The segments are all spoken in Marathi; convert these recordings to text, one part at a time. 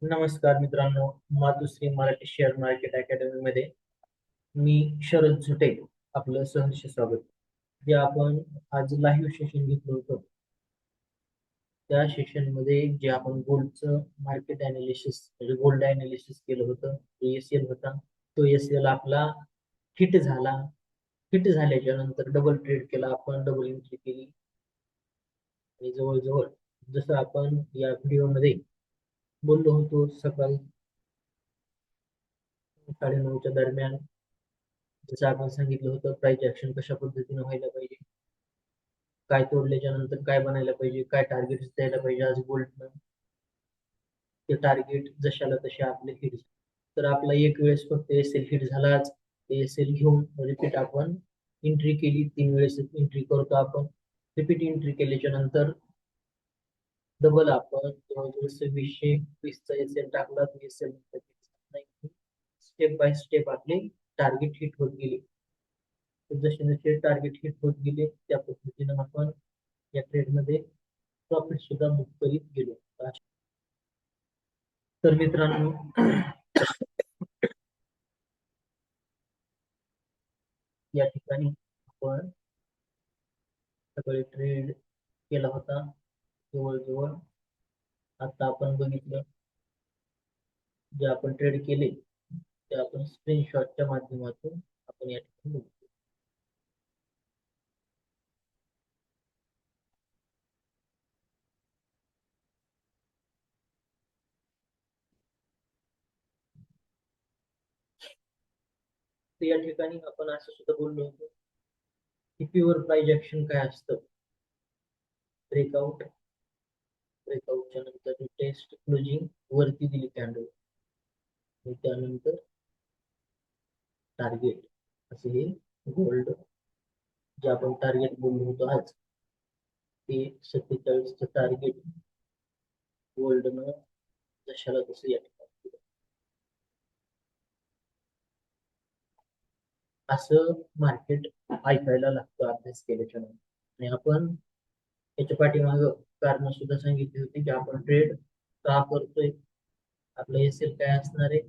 नमस्कार मित्रांनो, मातुश्री मराठी शेअर मार्केट अकॅडमी मध्ये मी शरद झुटे आपलं सहर्ष स्वागत. जे आपण आज लाईव्ह सेशन घेतलं होतं, त्या सेशन मध्ये जे आपण गोल्डचं मार्केट अनालिसिस म्हणजे गोल्ड अनालिसिस केलं होतं, तो एसएल होता. तो एसएल आपला हिट झाला. हिट झाल्याच्या नंतर डबल ट्रेड केला, आपण डबल एंट्री केली आणि जवळजवळ जसं आपण या व्हिडिओमध्ये बोललो होतो सकाळी 9:30च्या दरम्यान, जसं आपण सांगितलं होतं प्राइस ऍक्शन कशा पद्धतीने व्हायला पाहिजे, काय तोडल्याच्या नंतर काय बनायला पाहिजे, काय टार्गेट द्यायला पाहिजे आज गोल्डनं. ते टार्गेट जशाला तसे आपले हिट. तर आपला एक वेळेस फक्त एसएल हिट झालाच. ते एसएल घेऊन रिपीट आपण एंट्री केली. 3 वेळेस एंट्री करतो आपण. रिपीट एंट्री केल्याच्या नंतर डबल आपण जवळजवळ 2620चा एसएल टाकला. एसएल स्टेप बाय स्टेप आपले टार्गेट हिट होत गेले. जसे जसे टार्गेट हिट होत गेले त्या पद्धतीनं आपण या ट्रेड मध्ये प्रॉफिट सुद्धा बुक करीत गेलो. तर मित्रांनो, या ठिकाणी आपण सगळे ट्रेड केला होता. जवळजवळ आता आपण बघितलं, जे आपण ट्रेड केले ते आपण स्क्रीनशॉटच्या माध्यमातून आपण या ठिकाणी बघू. तर या ठिकाणी आपण असं सुद्धा बोललो होतो की प्युअर प्राइस ऍक्शन काय असतं. ब्रेकआउट, ब्रेकआउटच्या नंतर टेस्ट क्लोजिंग वरती दिली कॅन्डल, त्यानंतर टार्गेट असे हे गोल्ड जे आपण टार्गेट बोललो होतो आज, ते 47चं टार्गेट गोल्डनं जशाला तसं या ठिकाणी असं मार्केट ऐकायला लागतं अभ्यास केल्याच्या नंतर. आणि आपण याच्या पाठीमाग कारण सुद्धा सांगितली होती की आपण ट्रेड का करतोय, आपलं एसएल काय असणार आहे.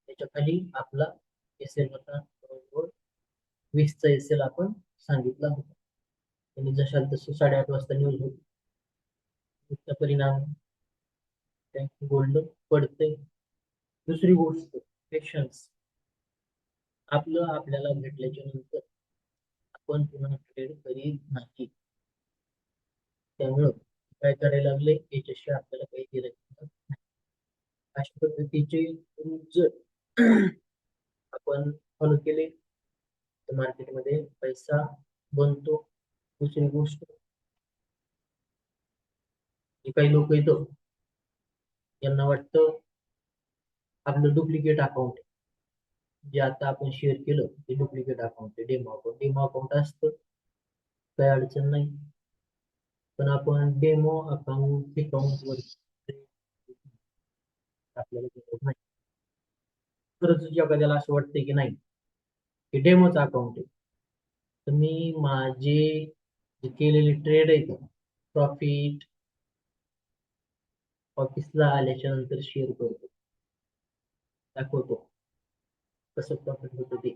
त्याच्या खाली आपला एसएल होता जवळजवळ 20चा एसएल आपण सांगितला होता. आणि जशा तसं 8:30 वाजता न्यूज होती, त्याचा परिणाम गोल्ड पडते. दुसरी गोष्ट पेशन्स. आपलं आपल्याला भेटल्याच्या नंतर आपण पुन्हा ट्रेड करीत नाही. त्यामुळं काय करायला लागले याच्याशी आपल्याला काही केलं नाही. अशा पद्धतीचे रूल्स जर आपण फॉलो केले तर मार्केटमध्ये पैसा बनतो. दुसरी गोष्ट, जे काही लोक येतो यांना वाटतं आपलं डुप्लिकेट अकाउंट आहे, जे आता आपण शेअर केलं ते डुप्लिकेट अकाउंट आहे, डेमो अकाउंट असतं, काही अडचण नाही. पण आपण डेमो अकाउंट वर आपल्याला गरज नाही. खरंच एखाद्याला असं वाटतंय की नाही हे डेमोच अकाउंट आहे, तर मी माझे जे केलेले ट्रेड आहे प्रॉफिट ऑफिसला आल्याच्या नंतर शेअर करतो, दाखवतो कसं प्रॉफिट होतं ते.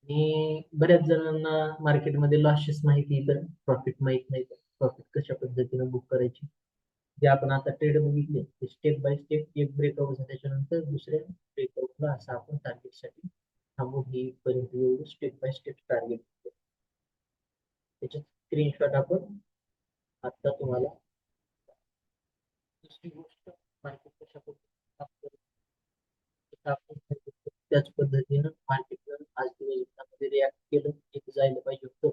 आणि बऱ्याच जणांना मार्केटमध्ये लॉसेस माहिती तर प्रॉफिट माहित नाही. प्रॉफिट कशा पद्धतीने बुक करायची, जे आपण आता ट्रेड बघितले ते स्टेप बाय स्टेप, एक ब्रेकआउट झाल्याच्या नंतर दुसऱ्या ब्रेकआउटला असं आपण टार्गेटसाठी थांबू पर्यंत एवढं स्टेप बाय स्टेप टार्गेट. त्याच्यात स्क्रीनशॉट आपण आता तुम्हाला. दुसरी गोष्ट, मार्केट कशा पद्धतीने त्याच पद्धतीनं मार्केट आज दिवसभरामध्ये रिॲक्ट केलं, एक जायला पाहिजे होतं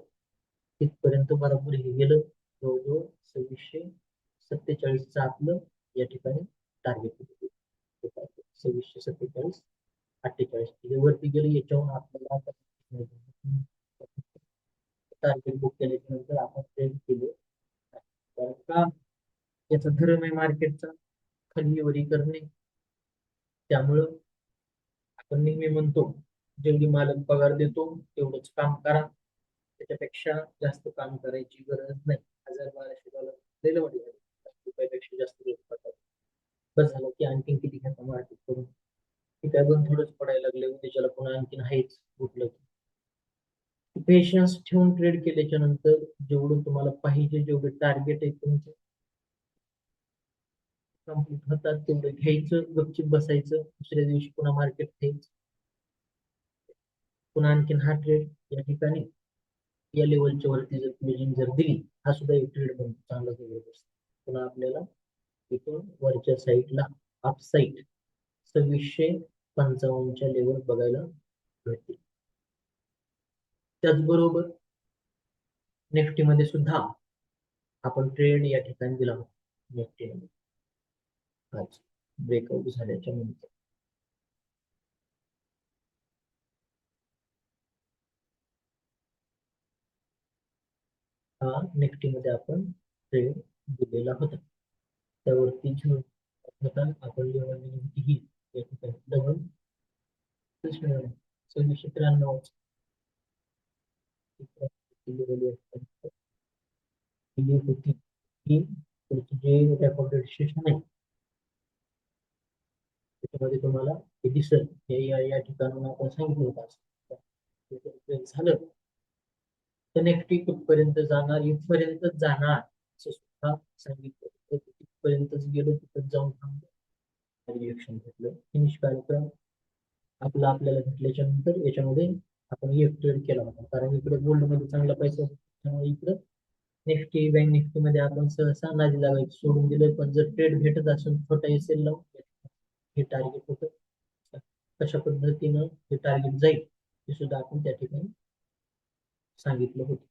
तिथपर्यंत बरोबर हे गेलं. जवळजवळ 2647चं आपलं या ठिकाणी टार्गेट होतं. 2647-48 वरती गेलं. याच्याहून आपल्याला टार्गेट बुक केल्याच्या नंतर आपण ट्रेड केले. कारण का, याचा धर्म आहे मार्केटचा खालीवरी करणे. त्यामुळं आपण नेहमी म्हणतो जेवढी मालक पगार देतो तेवढंच काम करा, त्याच्यापेक्षा जास्त काम करायची गरज नाही. $1000-1200 रुपयापेक्षा जास्त लोक पडतात. बस झालं की आणखीन किती घेता मार्केट करून ठीक आहे पण थोडंच पडायला लागले त्याच्याला पुन्हा आणखीन आहेच कुठलं पेशन्स ठेवून ट्रेड केल्याच्या नंतर जेवढं तुम्हाला पाहिजे जेवढे टार्गेट आहे तुमचं कम्प्लीट होतात तेवढं घ्यायचं गपचिप बसायचं दुसऱ्या दिवशी पुन्हा मार्केट घ्यायचं पुन्हा आणखीन हा ट्रेड या ठिकाणी या लेवलच्या वरती जर क्लोजिंग जर दिली हा सुद्धा एक ट्रेड बनतो चांगला जबरदस्त पुन्हा आपल्याला इथून वरच्या साईडला अप साईड 2655च्या लेवल बघायला भेटतील त्याचबरोबर निफ्टी मध्ये सुद्धा आपण ट्रेड या ठिकाणी दिला होता निफ्टी मध्ये आज ब्रेकआउट झाल्याच्या नंतर हा निफ्टी मध्ये आपण ट्रेड दिलेला होता त्यावरती घेऊन होता आपण लेवल दिली होती ही या ठिकाणी डबल 2693 लेवल या ठिकाणी दिली होती ही पुढची जे रेकॉर्डेड सेशन आहे त्याच्यामध्ये तुम्हाला हे दिसेल हे या ठिकाणून आपण सांगितलं होतं झालं तर निफ्टी कुठपर्यंत जाणार इथपर्यंत जाणार असं सुद्धा सांगितलं होतं तिथपर्यंतच गेलो तिथं जाऊन थांबलो रिएक्शन घेतलं फिनिश कार्यक्रम आपल्याला भेटल्याच्या नंतर याच्यामध्ये आपण एक ट्रेड केला होता कारण इकडे गोल्ड मध्ये चांगला पैसा होता त्यामुळे इकडे निफ्टी बँक निफ्टी मध्ये आपण सहसा नादी लागायचं सोडून दिलं पण जर ट्रेड भेटत असेल छोटा एसएल लावून हे टार्गेट होतं कशा पद्धतीनं हे टार्गेट जाईल हे सुद्धा आपण त्या ठिकाणी सांगितलं होतं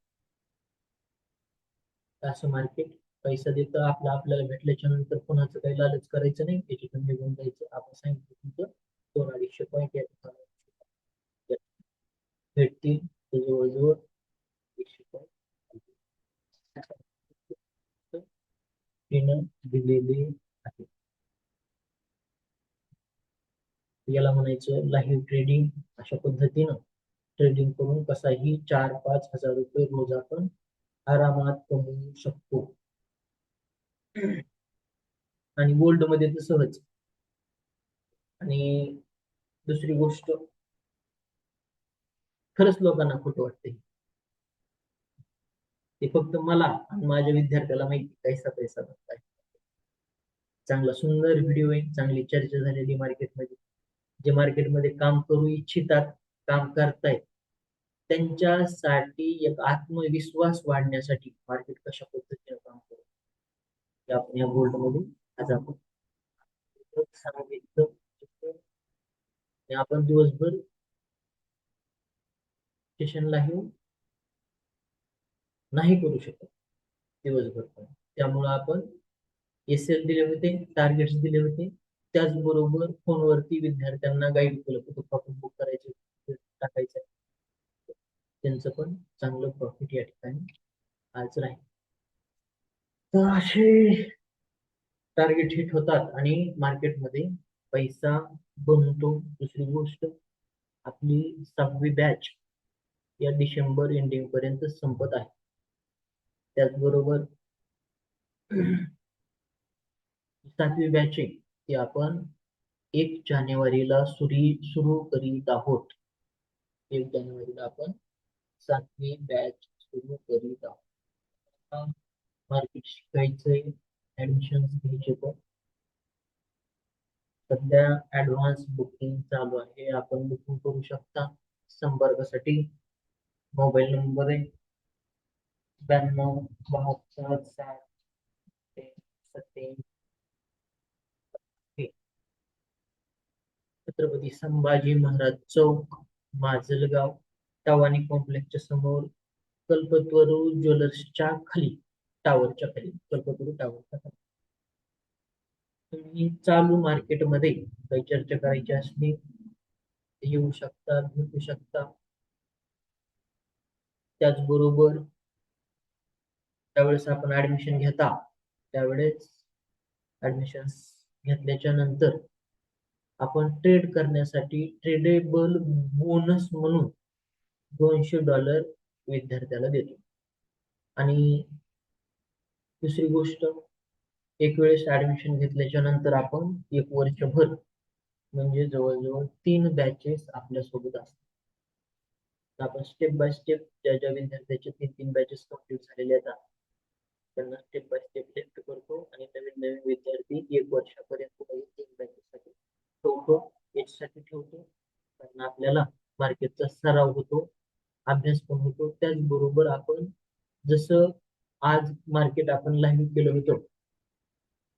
असं मार्केट पैसा देतं आपल्याला भेटल्याच्या नंतर कोणाचं काही लालच करायचं नाही त्याच्यातून निघून जायचं आपण सांगितलं तुमचं 200-250 पॉईंट या ठिकाणी भेटतील ते जवळजवळ 100 पॉईंट दिलेले आहे याला म्हणायचं लाईव्ह ट्रेडिंग अशा पद्धतीनं ट्रेडिंग करून कसाही 4-5 हजार रुपये रोज आपण आरामात कमवू शकतो आणि गोल्ड मध्ये तर सहज आणि दुसरी गोष्ट खरंच लोकांना खोटं वाटते ते फक्त मला आणि माझ्या विद्यार्थ्याला माहिती कैसा पैसा बनताय चांगला सुंदर व्हिडिओ आहे चांगली चर्चा झालेली मार्केटमध्ये जे मार्केटमध्ये काम करू इच्छितात काम करतायत त्यांच्यासाठी एक आत्मविश्वास वाढण्यासाठी मार्केट कशा पद्धतीने काम करू हे आपण या गोल्ड मध्ये आज आपण सांगितलं आणि आपण दिवसभर सेशनला येऊन नाही करू शकत दिवसभर पण त्यामुळे आपण एसएल दिले होते टार्गेट्स दिले होते त्याचबरोबर फोनवरती विद्यार्थ्यांना गाईड केलं कुठं आपण बुक करायचे टाकायचं त्यांचं पण चांगलं प्रॉफिट या ठिकाणी आज राहील तर असे टार्गेट हिट होतात आणि मार्केटमध्ये पैसा बनतो दुसरी गोष्ट आपली 7वी बॅच या डिसेंबर एंडिंग पर्यंत संपत आहे त्याचबरोबर 7वी बॅच आहे ती आपण 1 जानेवारीला सुरू करीत आहोत 1 जानेवारीला आपण 7वी बॅच सुरू करीत आहोत मार्केट शिकायचंय ऍडमिशन घ्यायचे पण सध्या ऍडव्हान्स बुकिंग चालू आहे आपण बुकिंग करू शकता संपर्कासाठी मोबाईल नंबर आहे 92 72 60 छत्रपती संभाजी महाराज चौक माजलगाव टवानी कॉम्प्लेक्सच्या समोर कल्पतरू ज्वेलर्सच्या खाली टावरच्या खाली कल्पतरू टावरच्या खाली तुम्ही चालू मार्केटमध्ये काही चर्चा करायची असली येऊ शकता भेटू शकता त्याचबरोबर त्यावेळेस आपण ऍडमिशन घेता त्यावेळेस ऍडमिशन घेतल्याच्या नंतर आपण ट्रेड करण्यासाठी ट्रेडेबल बोनस म्हणून $200 विद्यार्थ्याला देतो आणि दुसरी गोष्ट एक वेळेस ऍडमिशन घेतल्याच्या नंतर आपण एक वर्षभर म्हणजे जवळजवळ 3 बॅचेस आपल्या सोबत असतात. आपण स्टेप बाय स्टेप ज्या ज्या विद्यार्थ्याचे 3 बॅचेस कम्प्लीट झालेले आहेत त्यांना स्टेप बाय स्टेप टेस्ट करतो आणि नवीन नवीन विद्यार्थी 1 वर्षापर्यंत 3 बॅचेससाठी ठेवतो. याच्यासाठी ठेवतो कारण आपल्याला मार्केटचा सराव होतो, अभ्यास पण होतो. त्याचबरोबर आपण जसं आज मार्केट आपण लाईव्ह केलं होतं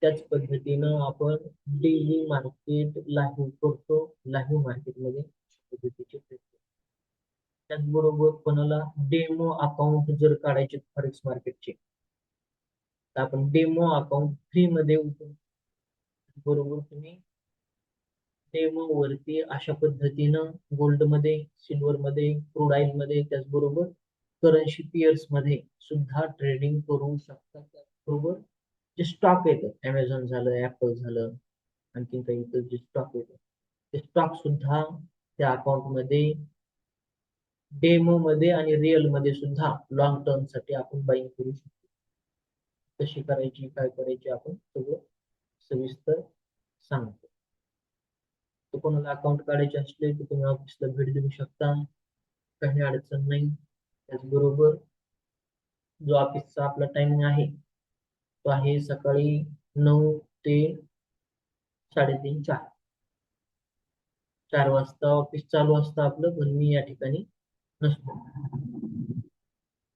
त्याच पद्धतीनं आपण डेली मार्केट लाईव्ह करतो. लाईव्ह मार्केटमध्ये पद्धतीचे करतो. त्याचबरोबर कोणाला डेमो अकाउंट जर काढायचे फॉरेक्स मार्केटचे तर आपण डेमो अकाउंट फ्री मध्ये उघडू. बरोबर तुम्ही डेमो वरती अशा पद्धतीनं गोल्ड मध्ये, सिल्वर मध्ये, क्रूड ऑइल मध्ये, त्याचबरोबर करन्सी पेअर्स मध्ये सुद्धा ट्रेडिंग करू शकता. त्याचबरोबर जे स्टॉक येतात अमेझॉन झालं, ऍपल झालं, आणखी काही इतर जे स्टॉक येतात ते स्टॉक सुद्धा त्या अकाउंट मध्ये डेमो मध्ये आणि रिअल मध्ये सुद्धा लॉंग टर्म साठी आपण बाईंग करू शकतो. कशी करायची, काय करायची, आपण सगळं सविस्तर सांगतो. तर कोणाला अकाउंट काढायचे असले तर तुम्ही ऑफिसला भेट देऊ शकता, काही अडचण नाही. त्याचबरोबर जो ऑफिसचा आपला टाइमिंग आहे तो आहे सकाळी 9 ते 3:30 4. 4 वाजता ऑफिस चालू असतं आपलं, पण मी या ठिकाणी नसतो.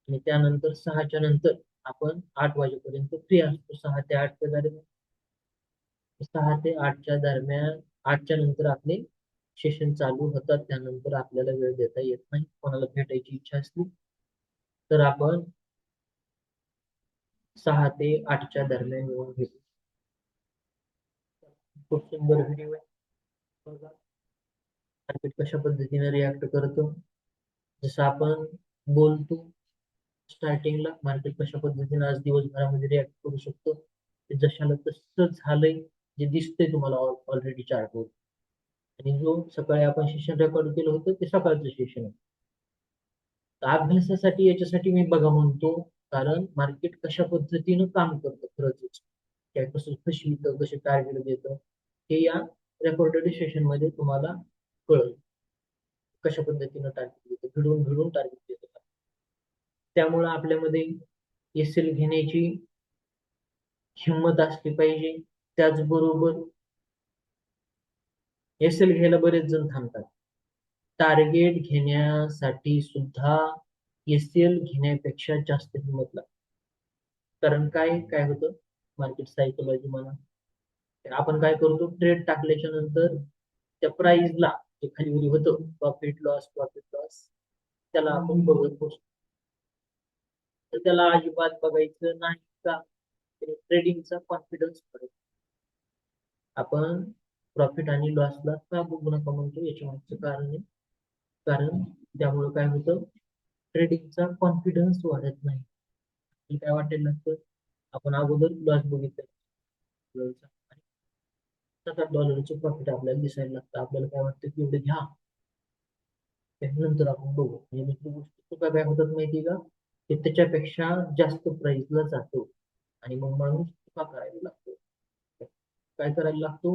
आणि त्यानंतर 6च्या नंतर आपण 8 वाजेपर्यंत फ्री असतो. 6 ते 8च्या दरम्यान, 6 ते 8च्या दरम्यान, 8च्या नंतर आपले सेशन चालू होतात. त्यानंतर आपल्याला वेळ देता येत नाही. कोणाला भेटायची इच्छा असली तर आपण 6 ते 8च्या दरम्यान येऊन भेटू. खूप सुंदर व्हिडिओ आहे बघा. मार्केट कशा पद्धतीने रिॲक्ट करतो, जसं आपण बोलतो स्टार्टिंगला मार्केट कशा पद्धतीने आज दिवसभरामध्ये रिॲक्ट करू शकतो ते जशाला तसं झालंय, जे दिसतंय तुम्हाला ऑलरेडी चार्टवर. आणि जो सकाळी आपण सेशन रेकॉर्ड केलं होतं ते सकाळचं सेशन आहे. तर अभ्यासासाठी याच्यासाठी मी बघा म्हणतो, कारण मार्केट कशा पद्धतीनं काम करतं खरंच, काय कसं फसवितं, कसे टार्गेट देतं, हे या रेकॉर्डेड सेशन मध्ये तुम्हाला कळेल. कशा पद्धतीनं टार्गेट देतं, भिडून भिडून टार्गेट देतं. त्यामुळे आपल्यामध्ये एस एल घेण्याची हिंमत असली पाहिजे. त्याचबरोबर एस एल घ्यायला बरेच जण थांबतात. टार्गेट घेण्यासाठी सुद्धा एस एल घेण्यापेक्षा जास्त हिंमत लागते. कारण काय काय होतं, मार्केट सायकोलॉजी म्हणा, आपण काय करतो, ट्रेड टाकल्याच्या नंतर त्या प्राइसला जे खाली वरी होतं प्रॉफिट लॉस त्याला आपण बघत बसतो. तर त्याला अजिबात बघायचं नाही का, ट्रेडिंगचा कॉन्फिडन्स पडेल. आपण प्रॉफिट आणि लॉसला का बघू नका म्हणतो, याच्या मागचं कारण आहे, कारण त्यामुळे काय होतं, ट्रेडिंगचा कॉन्फिडन्स वाढत नाही. हे काय वाटेल लागतं, आपण अगोदर लॉस बघितलं, 7-8 डॉलरचं प्रॉफिट आपल्याला दिसायला लागतं. आपल्याला काय वाटतं की एवढे घ्या, त्यानंतर आपण बघू. आणि दुसरी गोष्ट काय होतात माहिती का, ते त्याच्यापेक्षा जास्त प्राइसला जातो आणि मग माणूस चुका करायला लागतो. काय करायला लागतो,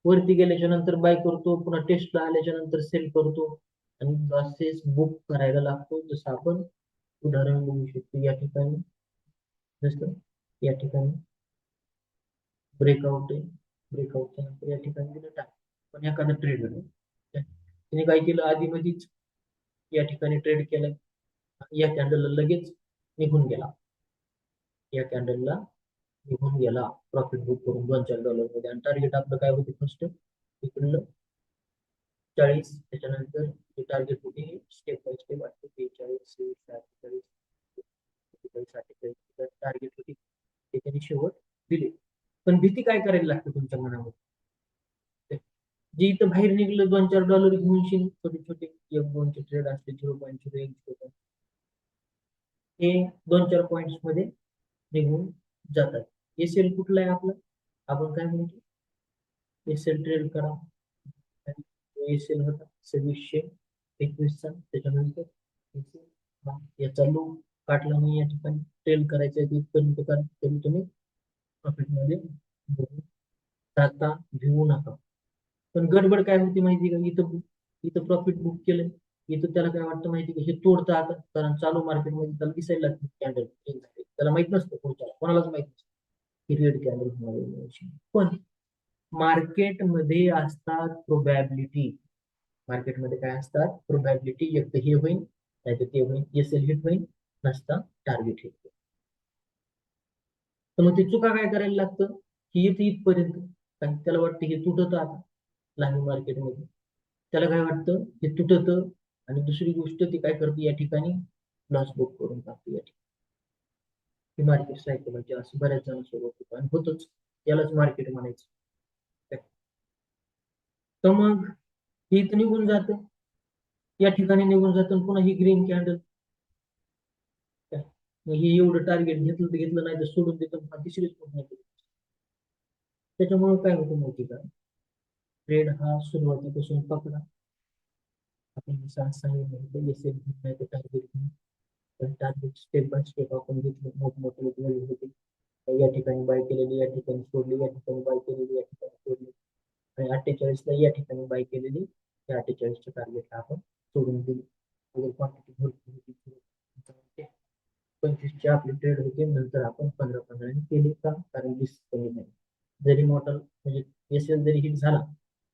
वरती गेल्याच्या नंतर बाय करतो, पुन्हा टेस्टला आल्याच्या नंतर सेल करतो आणि लॉसेस बुक करायला लागतो. जसं आपण उदाहरण बघू शकतो या ठिकाणी. जसं या ठिकाणी ब्रेकआउट आहे, ब्रेकआउटच्या नंतर या ठिकाणी दिलं टाक, पण एखादा ट्रेडर त्याने काय केलं, आधी मधीच या ठिकाणी ट्रेड केलं, या कॅन्डलला लगेच निघून गेला, या कॅन्डलला निघून गेला प्रॉफिट बुक करून 2-4 डॉलर मध्ये. आणि टार्गेट आपलं काय होते, फर्स्ट इकडलं 40, त्याच्यानंतर टार्गेट होते स्टेप बाय स्टेप 43, 47, 48 टार्गेट होती, ते त्यांनी शेवट दिले. पण भीती काय करायला लागते तुमच्या मनामध्ये, जे इथं बाहेर निघलं 2-4 डॉलर घेऊन छोटे छोटे 1-2 ट्रेड असते, 0.01 हे 2-4 पॉइंट्स मध्ये निघून जातात. एसएल कुठला आहे आपला, आपण काय म्हणतो, एसएल ट्रेड करा. एसएल होता 2621चा, त्याच्यानंतर याचा लो काढला नाही, या ठिकाणी ट्रेल करायचा आहे तिथपर्यंत करा, तरी तुम्ही प्रॉफिट मध्ये जाता घेऊ नका. पण गडबड काय होती माहिती का, इथं इथं प्रॉफिट बुक केलंय, इथं त्याला काय वाटतं माहिती का, हे तोडतं आता, कारण चालू मार्केटमध्ये त्याला दिसायला लागतं कॅन्डल, त्याला माहित नसतं पुढच्या कोणालाच माहित नसतं की रेड कॅन्डल होणार आहे. पण मार्केटमध्ये असतात प्रोबॅबिलिटी. मार्केटमध्ये काय असतात प्रोबॅबिलिटी, एक तर हे होईल नाही तर ते होईल, एसएल हिट होईल नसता टार्गेट हिट होईल. तर मग ते चुका काय करायला लागतं की येते इथपर्यंत, कारण त्याला वाटतं हे तुटत आता लाईव्ह मार्केटमध्ये, त्याला काय वाटतं हे तुटत, आणि दुसरी गोष्ट ती काय करते या ठिकाणी लॉस बुक करून टाकते या ठिकाणी. ही मार्केट सायकोलॉजी असं बऱ्याच जणांसोबत होतं आणि होतच, यालाच मार्केट म्हणायचं. तर मग हे इथं निघून जातं, या ठिकाणी निघून जातं, पुन्हा ही ग्रीन कॅन्डल, हे एवढं टार्गेट घेतलं तर घेतलं, नाही तर सोडून देतं, पुन्हा तिसरीच पुन्हा येते. त्याच्यामुळे काय होतं माहिती का, ट्रेड हा सुरुवातीपासून पकडा, आपण सांगितलं एसएल नाही तर टार्गेट घेऊन, पण टार्गेट स्टेप बाय स्टेप आपण घेतले, मोठमोठे लेवल होते, या ठिकाणी बाय केलेली, या ठिकाणी सोडली, या ठिकाणी बाय केलेली, या ठिकाणी सोडली, आणि 48 ला या ठिकाणी बाय केलेली, या 48च्या टार्गेटला आपण सोडून दिली. अगर क्वांटिटी भरपूर होती, 25चे आपले ट्रेड होते, नंतर आपण 15-15 केले का, कारण रिस्क कमी नाही. जरी मोठा म्हणजे एसएल जरी हिट झाला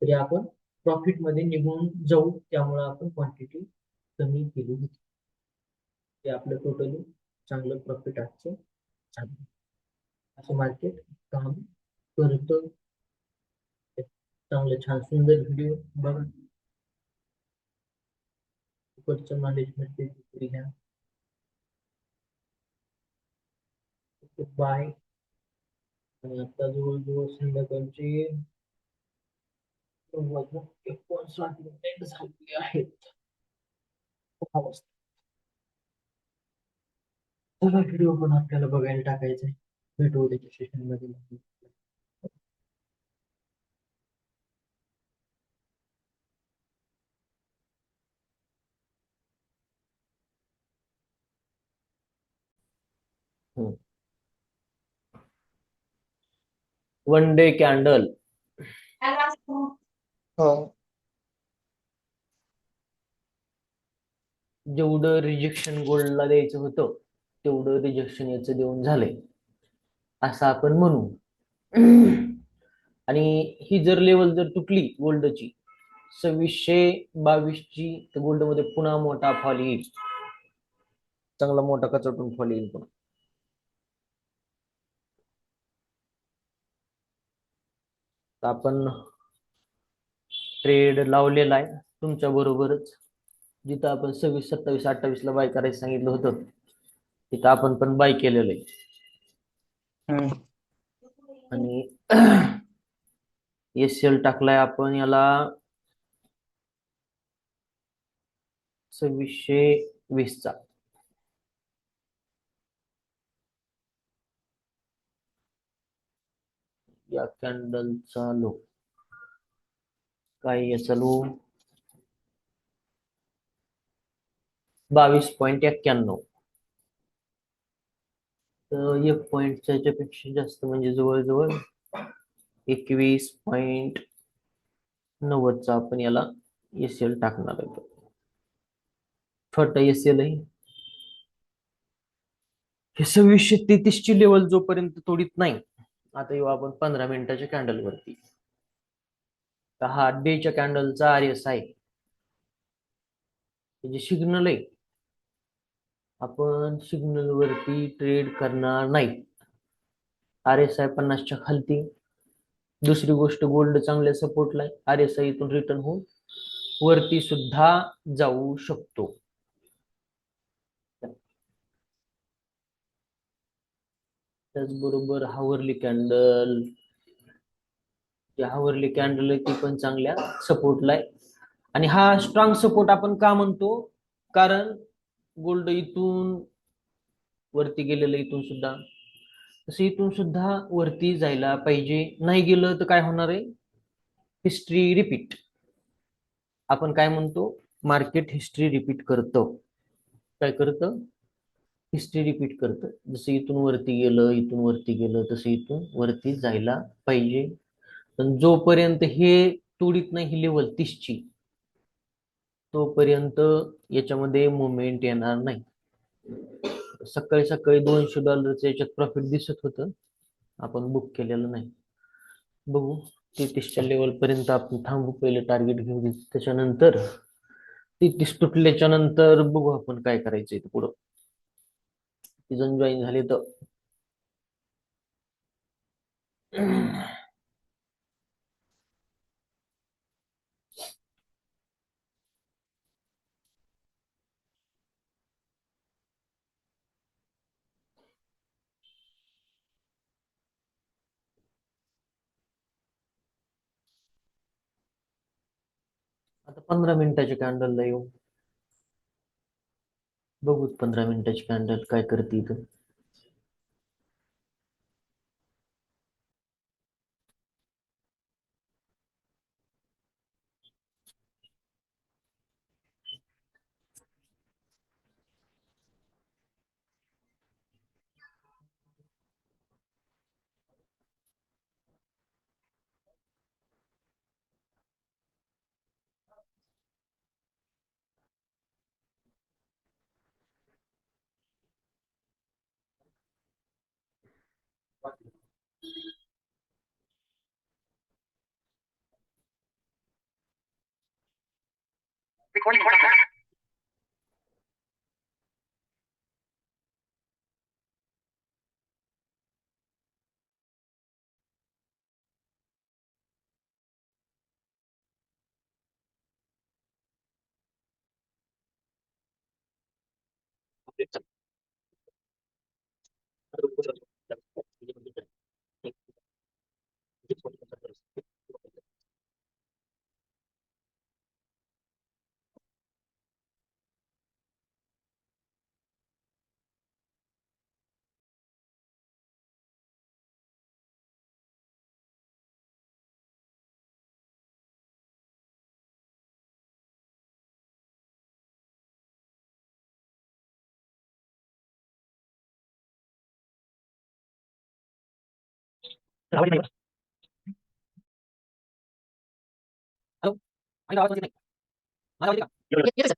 तरी आपण प्रॉफिट मध्ये निघून जाऊ, त्यामुळे आपण क्वांटिटी कमी केली होती. ते आपलं टोटली चांगलं प्रॉफिट आजचं चांगलं असं मार्केट काम करतं. चांगलं छान सुंदर व्हिडिओ बघा, पुढचं मॅनेजमेंट घ्या. बाय. आणि आता जवळजवळ संध्याकाळची 9:59 झालेली आहेत. चला व्हिडिओ पण आपल्याला बघायला टाकायचा आहे, भेटू उद्याच्या सेशन मध्ये. वन डे कॅन्डल जेवढं रिजेक्शन गोल्डला द्यायचं होतं तेवढं रिजेक्शन याचं देऊन झालंय असं आपण म्हणू. आणि ही जर लेवल जर तुटली गोल्डची 2622 ची, तर गोल्ड मध्ये पुन्हा मोठा फॉल येईल, चांगला मोठा कचवटून फॉल येईल पुन्हा. आपण ट्रेड लावलेला आहे तुमच्या बरोबरच, जिथं आपण 26, 27, 28 ला बाय करायचं सांगितलं होतं तिथं आपण पण बाय केलेलं आहे. आणि एसएल टाकलाय आपण याला 2620 चा. या कॅन्डल चालू काय चालू 22.91, तर 1 पॉईंटच्या पेक्षा जास्त, म्हणजे जवळजवळ 21.90 चा आपण याला एसएल टाकणार आहे. छोटा एसएल आहे हे. 2633 ची लेवल जोपर्यंत तोडीत नाही, आता येऊ आपण 15 मिनिटाच्या कॅन्डल वरती. तर हा डेच्या कॅन्डलचा आरएस आहे, जे सिग्नल आहे, आपण सिग्नल वरती ट्रेड करणार नाही. आरएसआय 50च्या खालती. दुसरी गोष्ट, गोल्ड चांगल्या सपोर्टला आहे, आरएसआय इथून रिटर्न होऊन वरती सुद्धा जाऊ शकतो. त्याचबरोबर हावरली कॅन्डल, जी हावरली कॅन्डल आहे ती पण चांगल्या सपोर्टला आहे. आणि हा स्ट्रॉंग सपोर्ट आपण का म्हणतो, कारण गोल्ड इथून वरती गेलेलं, इथून सुद्धा तसं इथून सुद्धा वरती जायला पाहिजे. नाही गेलं तर काय होणार आहे, हिस्ट्री रिपीट. आपण काय म्हणतो, मार्केट हिस्ट्री रिपीट करतं. काय करतं, हिस्ट्री रिपीट करतं. जसं इथून वरती गेलं तसं इथून वरती जायला पाहिजे. पण जोपर्यंत हे तोडीत नाही ही लेवल 30ची, तोपर्यंत याच्यामध्ये मुवमेंट येणार नाही. सकाळी सकाळी $200 याच्यात प्रॉफिट दिसत होतं, आपण बुक केलेलं नाही. बघू 33च्या लेवल पर्यंत आपण थांबू, पहिले टार्गेट घेऊ दे. त्याच्यानंतर 33 तुटल्याच्या नंतर बघू आपण काय करायचं इथं पुढं. सीझन जॉईन झाले तर आता 15 मिनिटाच्या कॅन्डलला येऊ, बघू 15 मिनिटाची कॅन्डल काय करते इथं. हॅलो, आणि आवाज येत नाही. माझा आवाज येते का?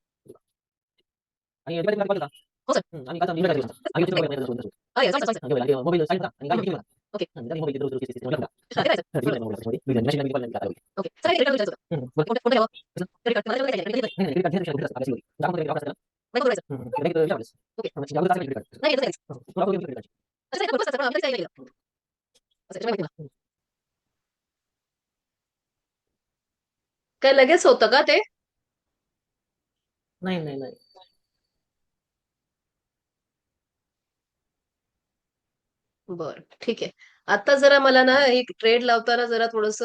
आणि दिवाळी दिवाळी का? हो सर. आणि कालचा दिवाळी दिवाळी. आणि किती मोबाईल नाही आणि मोबाईल साईड आणि गाडी किती ओके. आणि मोबाईल रोज रोज किती मोबाईल ओके. मशीन मध्ये पण काय ओके. सर हे रिकॉर्ड करायचं. कोणते कोणते घ्यावं? रिकॉर्ड मला काय करायचं? नाही रिकॉर्ड घ्यायचं आपण आपण आपण नाही करायचं. नाही करायचं. ओके. जाऊ दे रिकॉर्ड. नाही येत नाही. तुला बघू रिकॉर्ड. अच्छा नाही बरोबर आम्ही काय केलं? अच्छा माहिती ना. काय लगेच होतं का ते? नाही नाही नाही. बर ठीक आहे. आता जरा मला ना एक ट्रेड लावताना जरा थोडस